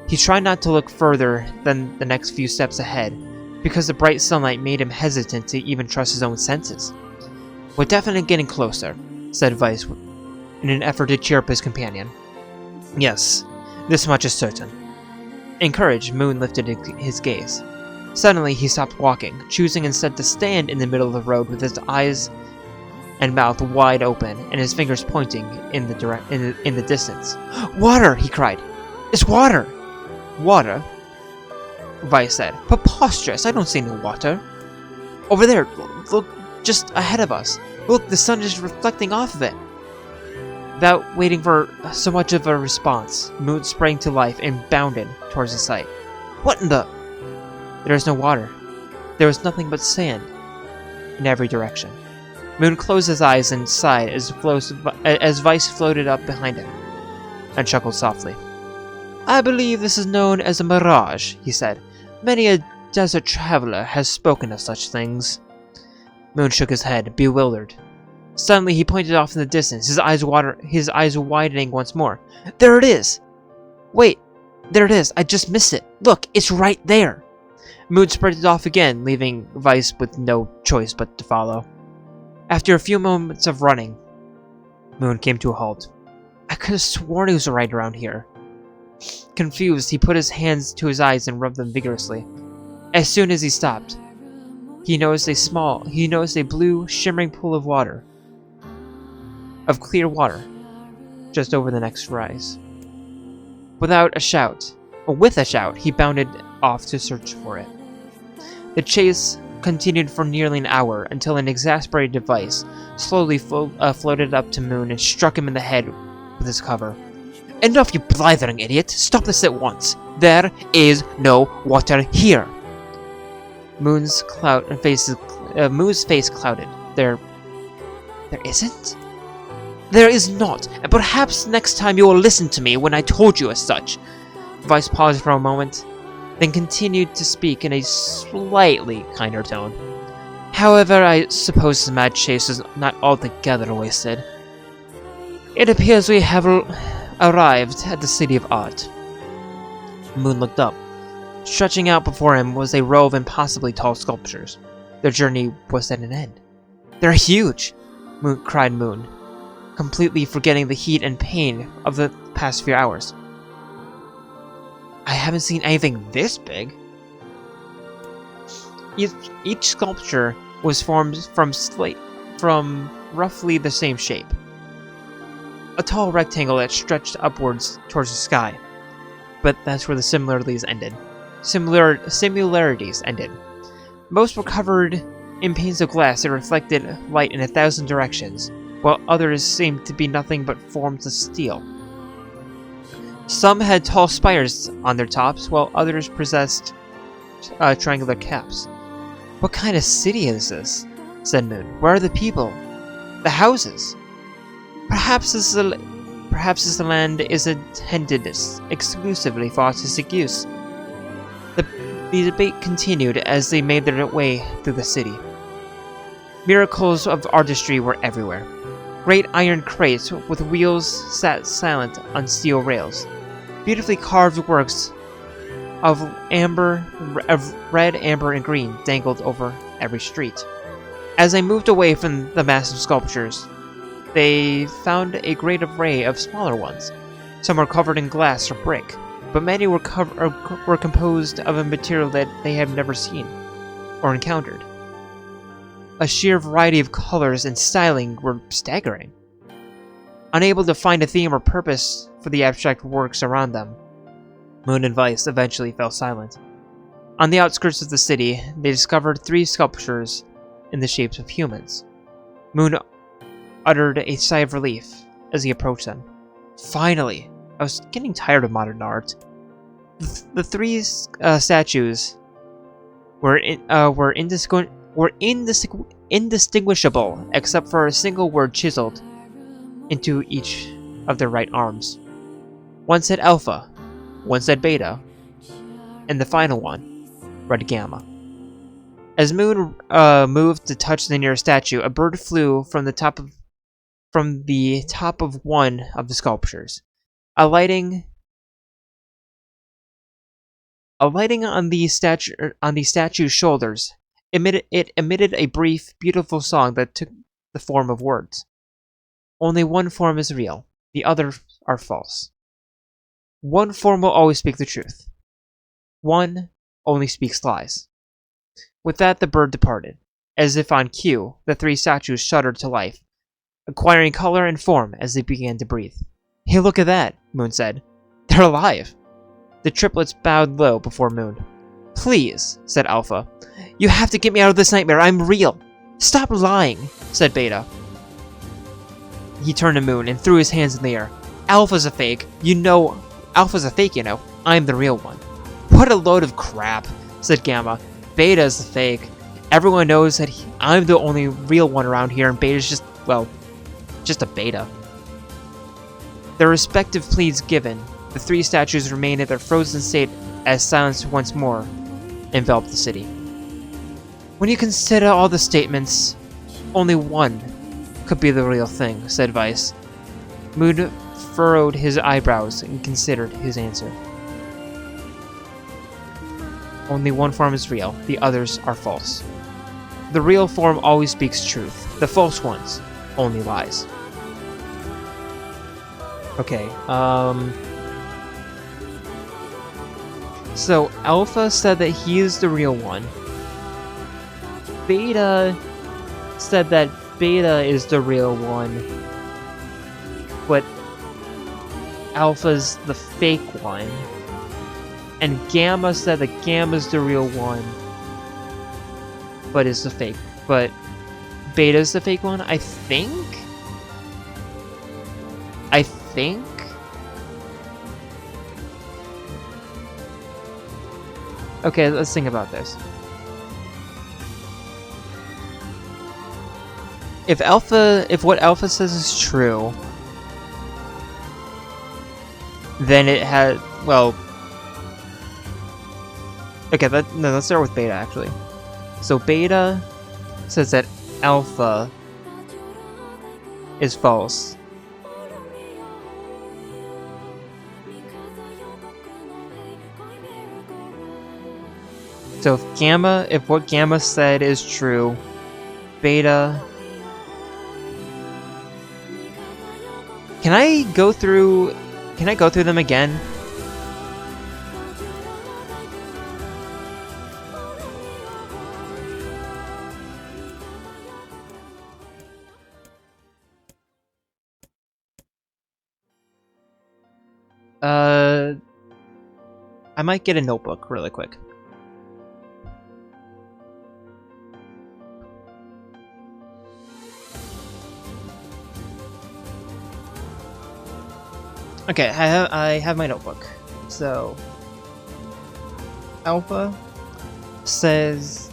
He tried not to look further than the next few steps ahead, because the bright sunlight made him hesitant to even trust his own senses. We're definitely getting closer, said Vice, in an effort to cheer up his companion. Yes, this much is certain. Encouraged, Moon lifted his gaze. Suddenly, he stopped walking, choosing instead to stand in the middle of the road with his eyes and mouth wide open and his fingers pointing in the distance. Water! He cried. It's water! Water? Vice said. Preposterous! I don't see no water. Over there! Look, just ahead of us! Look, the sun is reflecting off of it! Without waiting for so much of a response, Moon sprang to life and bounded towards the sight. What in the... There was no water. There was nothing but sand in every direction. Moon closed his eyes and sighed as Vice floated up behind him, and chuckled softly. I believe this is known as a mirage, he said. Many a desert traveler has spoken of such things. Moon shook his head, bewildered. Suddenly he pointed off in the distance, his eyes widening once more. There it is! Wait, there it is, I just missed it. Look, it's right there! Moon sprinted off again, leaving Vice with no choice but to follow. After a few moments of running, Moon came to a halt. I could have sworn he was right around here. Confused, he put his hands to his eyes and rubbed them vigorously. As soon as he stopped, he noticed a blue, shimmering pool of water. Of clear water, just over the next rise. With a shout, he bounded off to search for it. The chase continued for nearly an hour until an exasperated Vice slowly floated up to Moon and struck him in the head with his cover. Enough, you blithering idiot! Stop this at once! There is no water here! Moon's face clouded. There isn't? There is not, and perhaps next time you will listen to me when I told you as such. Vice paused for a moment, then continued to speak in a slightly kinder tone. However, I suppose the mad chase is not altogether wasted. It appears we have arrived at the City of Art. Moon looked up. Stretching out before him was a row of impossibly tall sculptures. Their journey was at an end. They're huge! Cried Moon, completely forgetting the heat and pain of the past few hours. I haven't seen anything this big. Each sculpture was formed from roughly the same shape. A tall rectangle that stretched upwards towards the sky. But that's where the similarities ended. Most were covered in panes of glass that reflected light in 1,000 directions, while others seemed to be nothing but forms of steel. Some had tall spires on their tops, while others possessed triangular caps. What kind of city is this? Said Moon. Where are the people? The houses? Perhaps this land is intended exclusively for artistic use. The debate continued as they made their way through the city. Miracles of artistry were everywhere. Great iron crates with wheels sat silent on steel rails. Beautifully carved works of red, amber, and green dangled over every street. As they moved away from the massive sculptures, they found a great array of smaller ones. Some were covered in glass or brick, but many were composed of a material that they had never seen or encountered. A sheer variety of colors and styling were staggering. Unable to find a theme or purpose for the abstract works around them, Moon and Vice eventually fell silent. On the outskirts of the city, they discovered 3 sculptures in the shapes of humans. Moon uttered a sigh of relief as he approached them. Finally! I was getting tired of modern art. The 3 statues were indistinguishable except for a single word chiseled into each of their right arms. One said Alpha, one said Beta, and the final one read Gamma. As Moon moved to touch the nearest statue, a bird flew from the top of one of the sculptures. Alighting on the statue's shoulders, it emitted a brief, beautiful song that took the form of words. Only one form is real, the others are false. One form will always speak the truth. One only speaks lies. With that, the bird departed. As if on cue, the 3 statues shuddered to life, acquiring color and form as they began to breathe. Hey, look at that, Moon said. They're alive! The triplets bowed low before Moon. Please, said Alpha. You have to get me out of this nightmare. I'm real. Stop lying, said Beta. He turned to Moon and threw his hands in the air. Alpha's a fake. Alpha's a fake, I'm the real one. What a load of crap, said Gamma. Beta's the fake. Everyone knows that I'm the only real one around here, and Beta's just, well, just a beta. Their respective pleas given, the three statues remained at their frozen state as silence once more enveloped the city. When you consider all the statements, only one could be the real thing, said Vice. Moon furrowed his eyebrows and considered his answer. Only one form is real, the others are false. The real form always speaks truth, the false ones only lies. Okay, so Alpha said that he is the real one. Beta said that Beta is the real one, but Alpha's the fake one. And Gamma said that Gamma's the real one, but is the fake. But Beta's the fake one, I think? Okay, let's think about this. If what Alpha says is true, then it had, well, okay, let's start with Beta, actually. So Beta says that Alpha is false. So if what Gamma said is true, Beta... Can I go through them again? I might get a notebook really quick. Okay, I have my notebook. So, Alpha says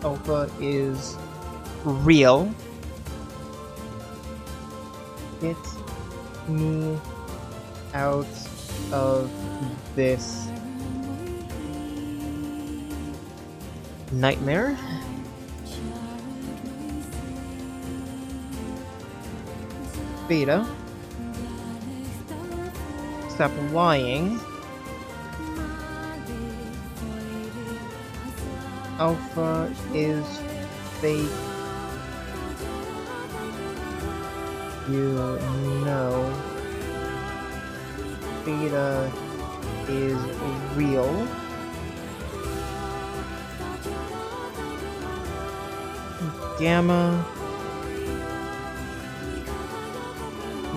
Alpha is real. Get me out of this nightmare. Beta, stop lying. Alpha is fake. Beta is real. Gamma,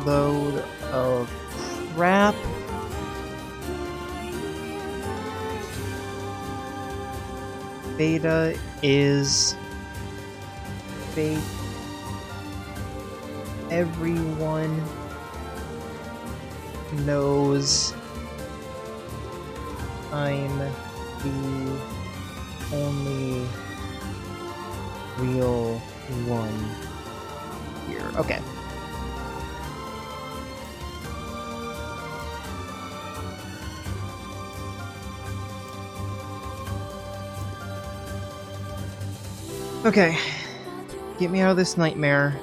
load of crap. Beta is fake. Everyone knows I'm the only real one here. Okay. Okay. Get me out of this nightmare.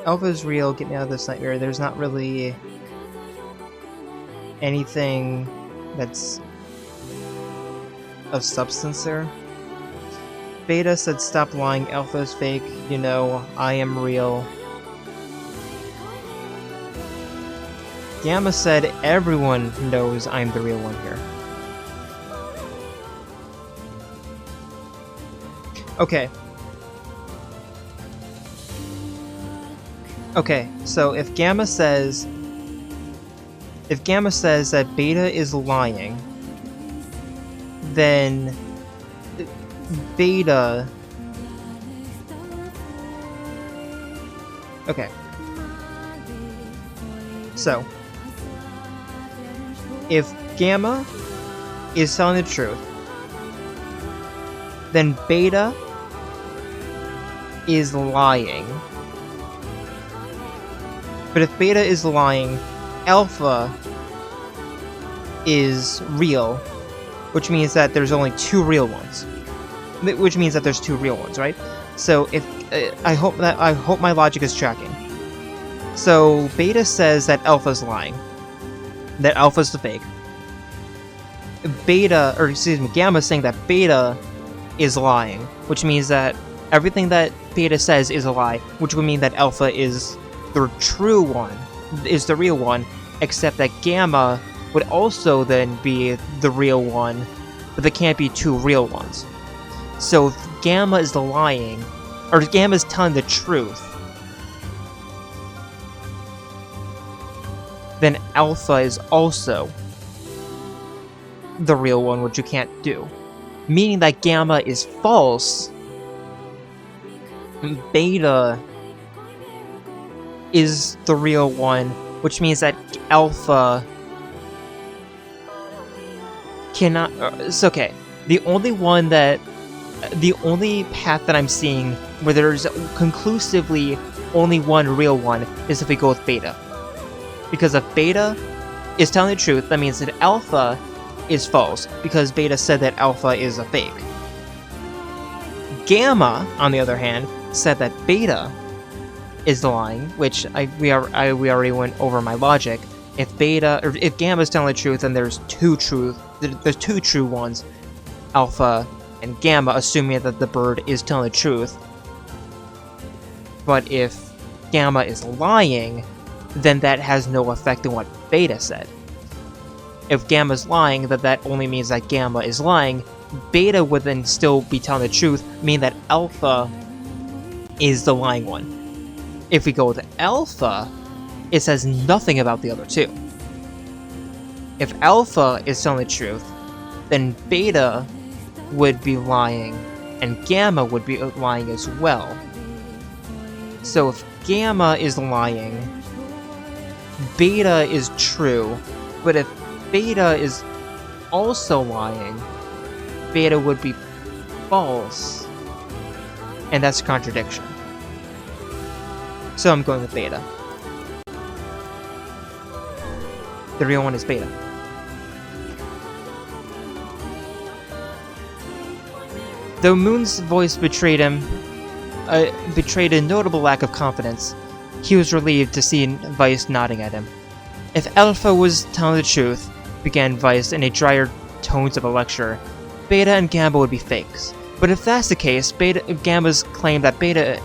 Alpha's real, get me out of this nightmare. There's not really anything that's of substance there. Beta said stop lying, Alpha's fake, I am real. Gamma said everyone knows I'm the real one here. Okay. Okay, so if Gamma says that Beta is lying, then Beta... Okay. So, if Gamma is telling the truth, then Beta is lying. But if Beta is lying, Alpha is real, which means that there's only two real ones. Which means that there's two real ones, right? So if I hope my logic is tracking. So Beta says that Alpha's lying, that Alpha's the fake. Gamma's saying that Beta is lying, which means that everything that Beta says is a lie, which would mean that Alpha is the true one, is the real one, except that Gamma would also then be the real one, but there can't be two real ones. So if Gamma is the lying, or Gamma is telling the truth, then Alpha is also the real one, which you can't do. Meaning that Gamma is false, Beta is the real one, which means that Alpha cannot... It's okay. The only path that I'm seeing where there's conclusively only one real one is if we go with Beta. Because if Beta is telling the truth, that means that Alpha is false, because Beta said that Alpha is a fake. Gamma, on the other hand, said that Beta is lying, which we already went over my logic. If Gamma is telling the truth, then there's two true ones, Alpha and Gamma, assuming that the bird is telling the truth. But if Gamma is lying, then that has no effect on what Beta said. If Gamma's lying, then that only means that Gamma is lying. Beta would then still be telling the truth, meaning that Alpha is the lying one. If we go with Alpha, it says nothing about the other two. If Alpha is telling the truth, then Beta would be lying, and Gamma would be lying as well. So if Gamma is lying, Beta is true, but if Beta is also lying, Beta would be false, and that's a contradiction. So I'm going with Beta. The real one is Beta. Though Moon's voice betrayed a notable lack of confidence, he was relieved to see Weiss nodding at him. If Alpha was telling the truth, began Weiss in a drier tones of a lecturer, Beta and Gamma would be fakes. But if that's the case, Gamma's claim that Beta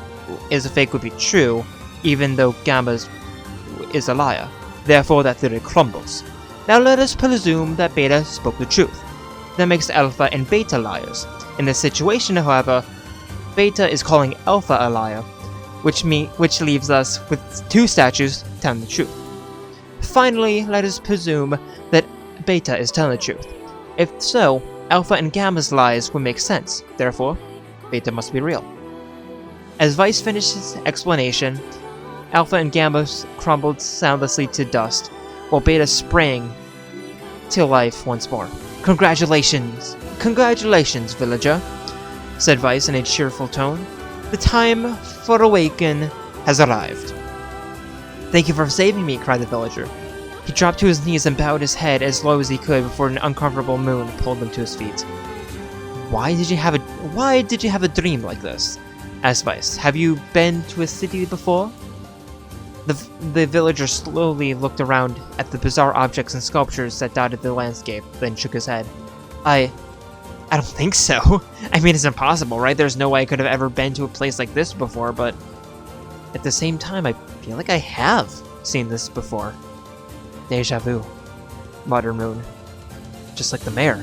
is a fake would be true, even though Gamma is a liar. Therefore, that theory crumbles. Now let us presume that Beta spoke the truth. That makes Alpha and Beta liars. In this situation, however, Beta is calling Alpha a liar, which leaves us with two statues telling the truth. Finally, let us presume that Beta is telling the truth. If so, Alpha and Gamma's lies would make sense. Therefore, Beta must be real. As Weiss finished his explanation, Alpha and Gamma crumbled soundlessly to dust, while Beta sprang to life once more. Congratulations! Congratulations, villager, said Weiss in a cheerful tone. The time for awaken has arrived. Thank you for saving me, cried the villager. He dropped to his knees and bowed his head as low as he could before an uncomfortable moon pulled him to his feet. Why did you have a dream like this? Asked Weiss. Have you been to a city before? The villager slowly looked around at the bizarre objects and sculptures that dotted the landscape, then shook his head. I don't think so. I mean, it's impossible, right? There's no way I could have ever been to a place like this before, but at the same time, I feel like I have seen this before. Deja vu, muttered Moon. Just like the mayor.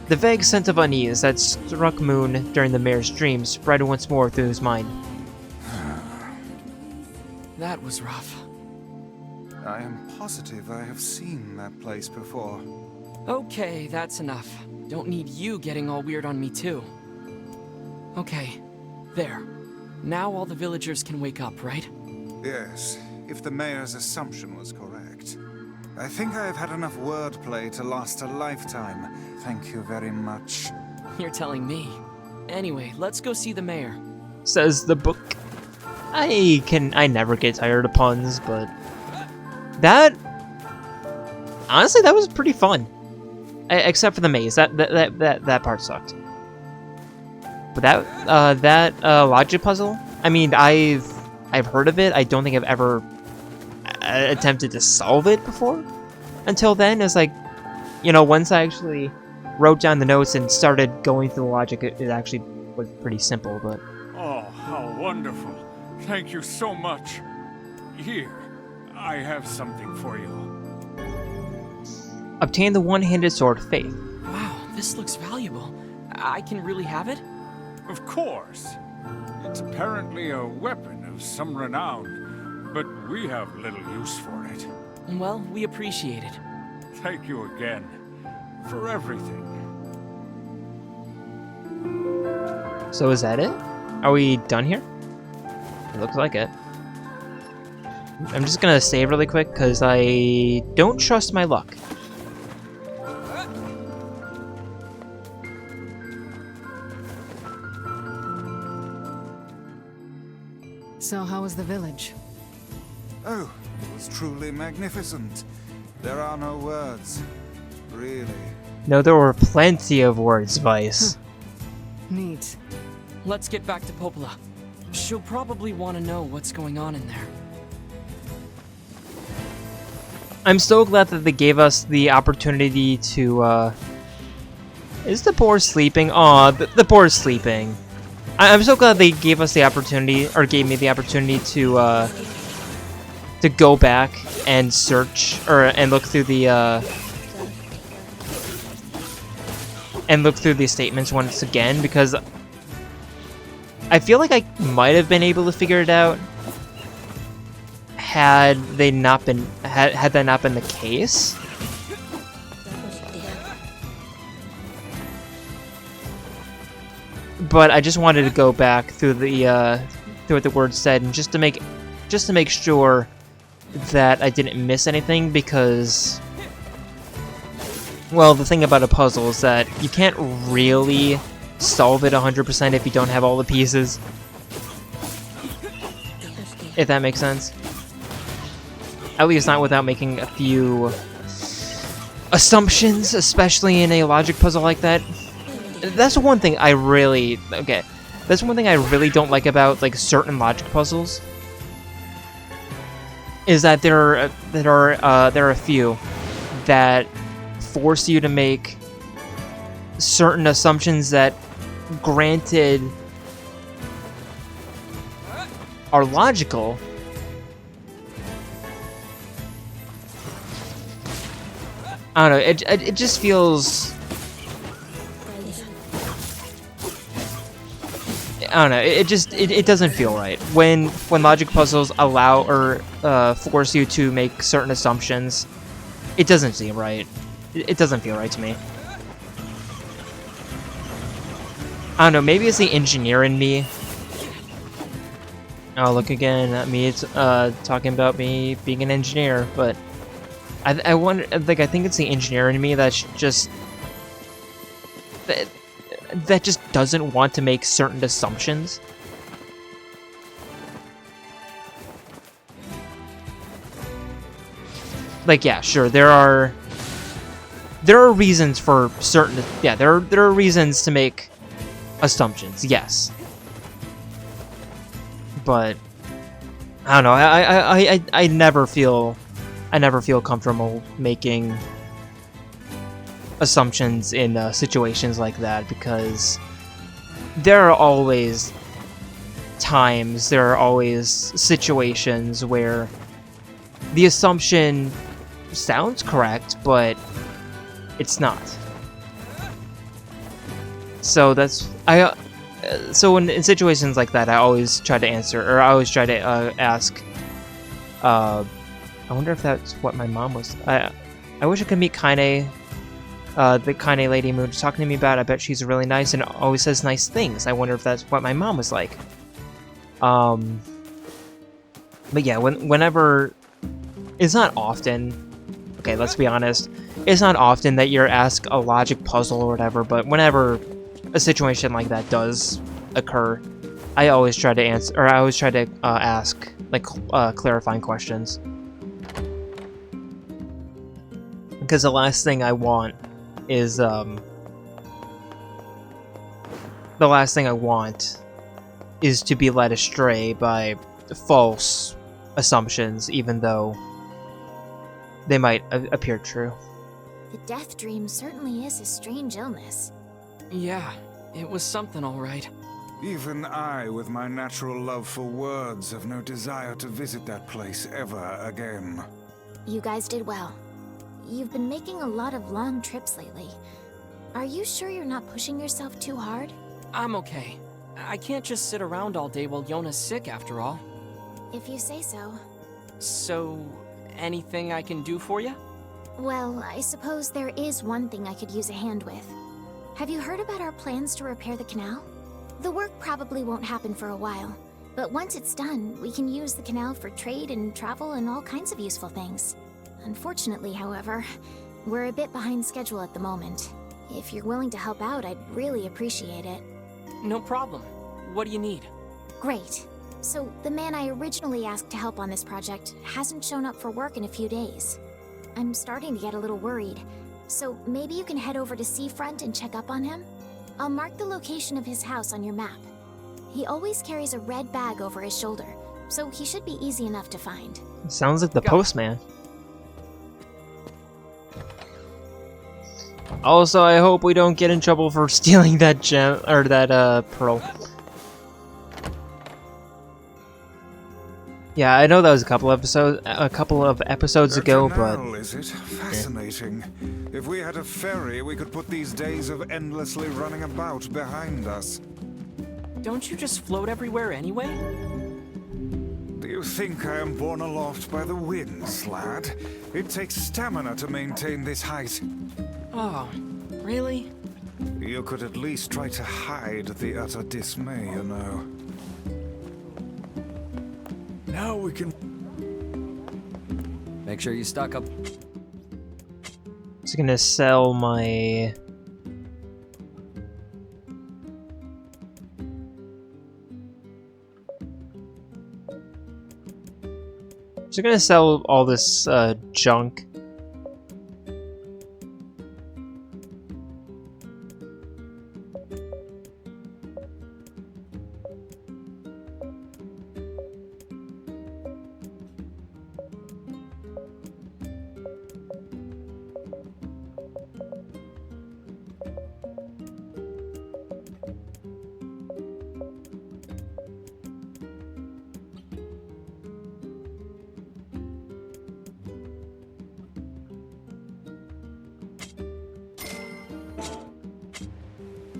The vague sense of unease that struck Moon during the mayor's dream spread once more through his mind. That was rough. I am positive I have seen that place before. Okay, that's enough. Don't need you getting all weird on me too. Okay, there. Now all the villagers can wake up, right? Yes, if the mayor's assumption was correct. I think I have had enough wordplay to last a lifetime. Thank you very much. You're telling me. Anyway, let's go see the mayor. Says the book. I never get tired of puns, but that honestly that was pretty fun. Except for the maze. That part sucked. But that logic puzzle, I mean, I've heard of it. I don't think I've ever attempted to solve it before. Until then, it's like, you know, once I actually wrote down the notes and started going through the logic, it actually was pretty simple. But Oh, how wonderful. Thank you so much. Here, I have something for you. obtain the one-handed sword Faith. Wow, this looks valuable. I can really have it? Of course. It's apparently a weapon of some renown, but we have little use for it. Well, we appreciate it. Thank you again for everything. So is that it? Are we done here? It looks like it. I'm just gonna save really quick because I don't trust my luck. So how was the village? Oh, it was truly magnificent. There are no words. Really. No, there were plenty of words, Vice. Neat. Let's get back to Popola. She'll probably want to know what's going on in there. I'm so glad that they gave us the opportunity to, Is the boar sleeping? Aw, the boar's sleeping. I'm so glad they gave us the opportunity, or gave me the opportunity to go back and search, and look through the, and look through the statements once again, because I feel like I might have been able to figure it out had they not been had that not been the case. But I just wanted to go back through the through what the word said, and just to make sure that I didn't miss anything, because, well, the thing about a puzzle is that you can't really solve it 100% if you don't have all the pieces. If that makes sense. At least not without making a few assumptions, especially in a logic puzzle like that. That's one thing I really... Okay. That's one thing I really don't like about, like, certain logic puzzles. Is that there are a few that force you to make certain assumptions that, granted, are logical, I don't know, it just feels, I don't know, it doesn't feel right when logic puzzles allow or force you to make certain assumptions. It doesn't seem right. It doesn't feel right to me. I don't know, maybe it's the engineer in me. Oh, look again at me, it's talking about me being an engineer, but I wonder, like, I think it's the engineer in me that's just that just doesn't want to make certain assumptions. Like, yeah, sure, there are reasons for certain, yeah, there are reasons to make assumptions, yes. But I don't know, I never feel comfortable making assumptions in situations like that, because there are always times, there are always situations where the assumption sounds correct, but it's not. So that's so in situations like that, I always try to answer, or I always try to ask. I wonder if that's what my mom was. I wish I could meet Kaine the kind Lady Moon is talking to me about. I bet she's really nice and always says nice things. I wonder if that's what my mom was like. But yeah, whenever... It's not often... Okay, let's be honest. It's not often that you're asked a logic puzzle or whatever, but whenever a situation like that does occur, I always try to answer, or I always try to ask, like, clarifying questions. Because the last thing I want is, the last thing I want is to be led astray by false assumptions, even though they might appear true. The death dream certainly is a strange illness. Yeah, it was something all right. Even I, with my natural love for words, have no desire to visit that place ever again. You guys did well. You've been making a lot of long trips lately. Are you sure you're not pushing yourself too hard? I'm okay. I can't just sit around all day while Yona's sick, after all. If you say so. So, anything I can do for you? Well, I suppose there is one thing I could use a hand with. Have you heard about our plans to repair the canal? The work probably won't happen for a while, but once it's done, we can use the canal for trade and travel and all kinds of useful things. Unfortunately, however, we're a bit behind schedule at the moment. If you're willing to help out, I'd really appreciate it. No problem. What do you need? Great. So, the man I originally asked to help on this project hasn't shown up for work in a few days. I'm starting to get a little worried, so maybe you can head over to Seafront and check up on him? I'll mark the location of his house on your map. He always carries a red bag over his shoulder, so he should be easy enough to find. Sounds like the postman. Also, I hope we don't get in trouble for stealing that gem, or that, pearl. Yeah, I know that was a couple of episodes ago, but... Is it? Fascinating. If we had a ferry, we could put these days of endlessly running about behind us. Don't you just float everywhere anyway? Do you think I am borne aloft by the winds, lad? It takes stamina to maintain this height. Oh, really? You could at least try to hide the utter dismay, you know. Now we can... Make sure you stock up. Just gonna sell my... Just gonna sell all this, junk.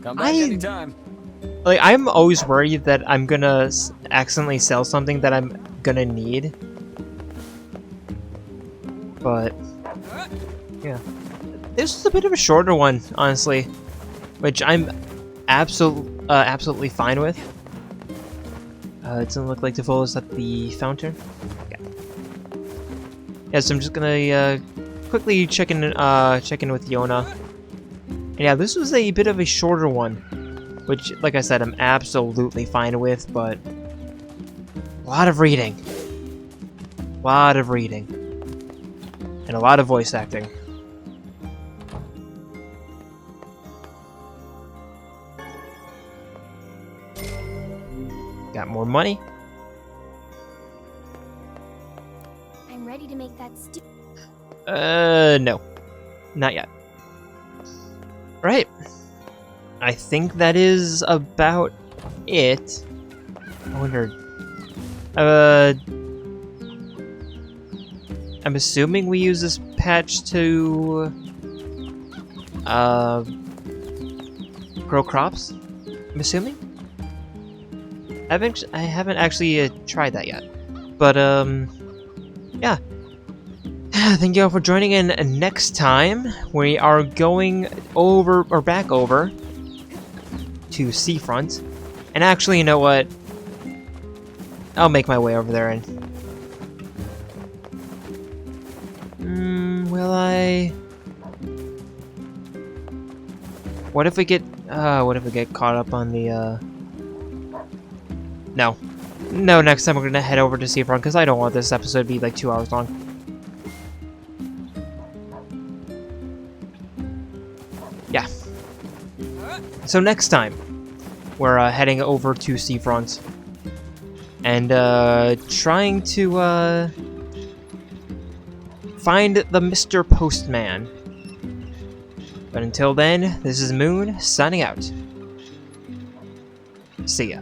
Come back anytime. Like, I'm always worried that I'm gonna accidentally sell something that I'm gonna need. But, yeah. This was a bit of a shorter one, honestly. Which I'm absolutely fine with. It doesn't look like the is at the fountain. Yeah, so I'm just gonna quickly check in with Yona. And yeah, this was a bit of a shorter one, which, like I said, I'm absolutely fine with, but a lot of reading. A lot of reading. And a lot of voice acting. Got more money. I'm ready to make that No. Not yet. Right. I think that is about it. I wonder... I'm assuming we use this patch to... grow crops? I'm assuming? I haven't actually tried that yet. But, yeah. Thank you all for joining in. Next time, we are going over, or back over, to Seafront. And actually, you know what? I'll make my way over there and... will I... What if we get caught up on the, No. No, next time we're gonna head over to Seafront, because I don't want this episode to be like 2 hours long. Yeah. So next time, we're heading over to Seafront. And, trying to, find the Mr. Postman. But until then, this is Moon, signing out. See ya.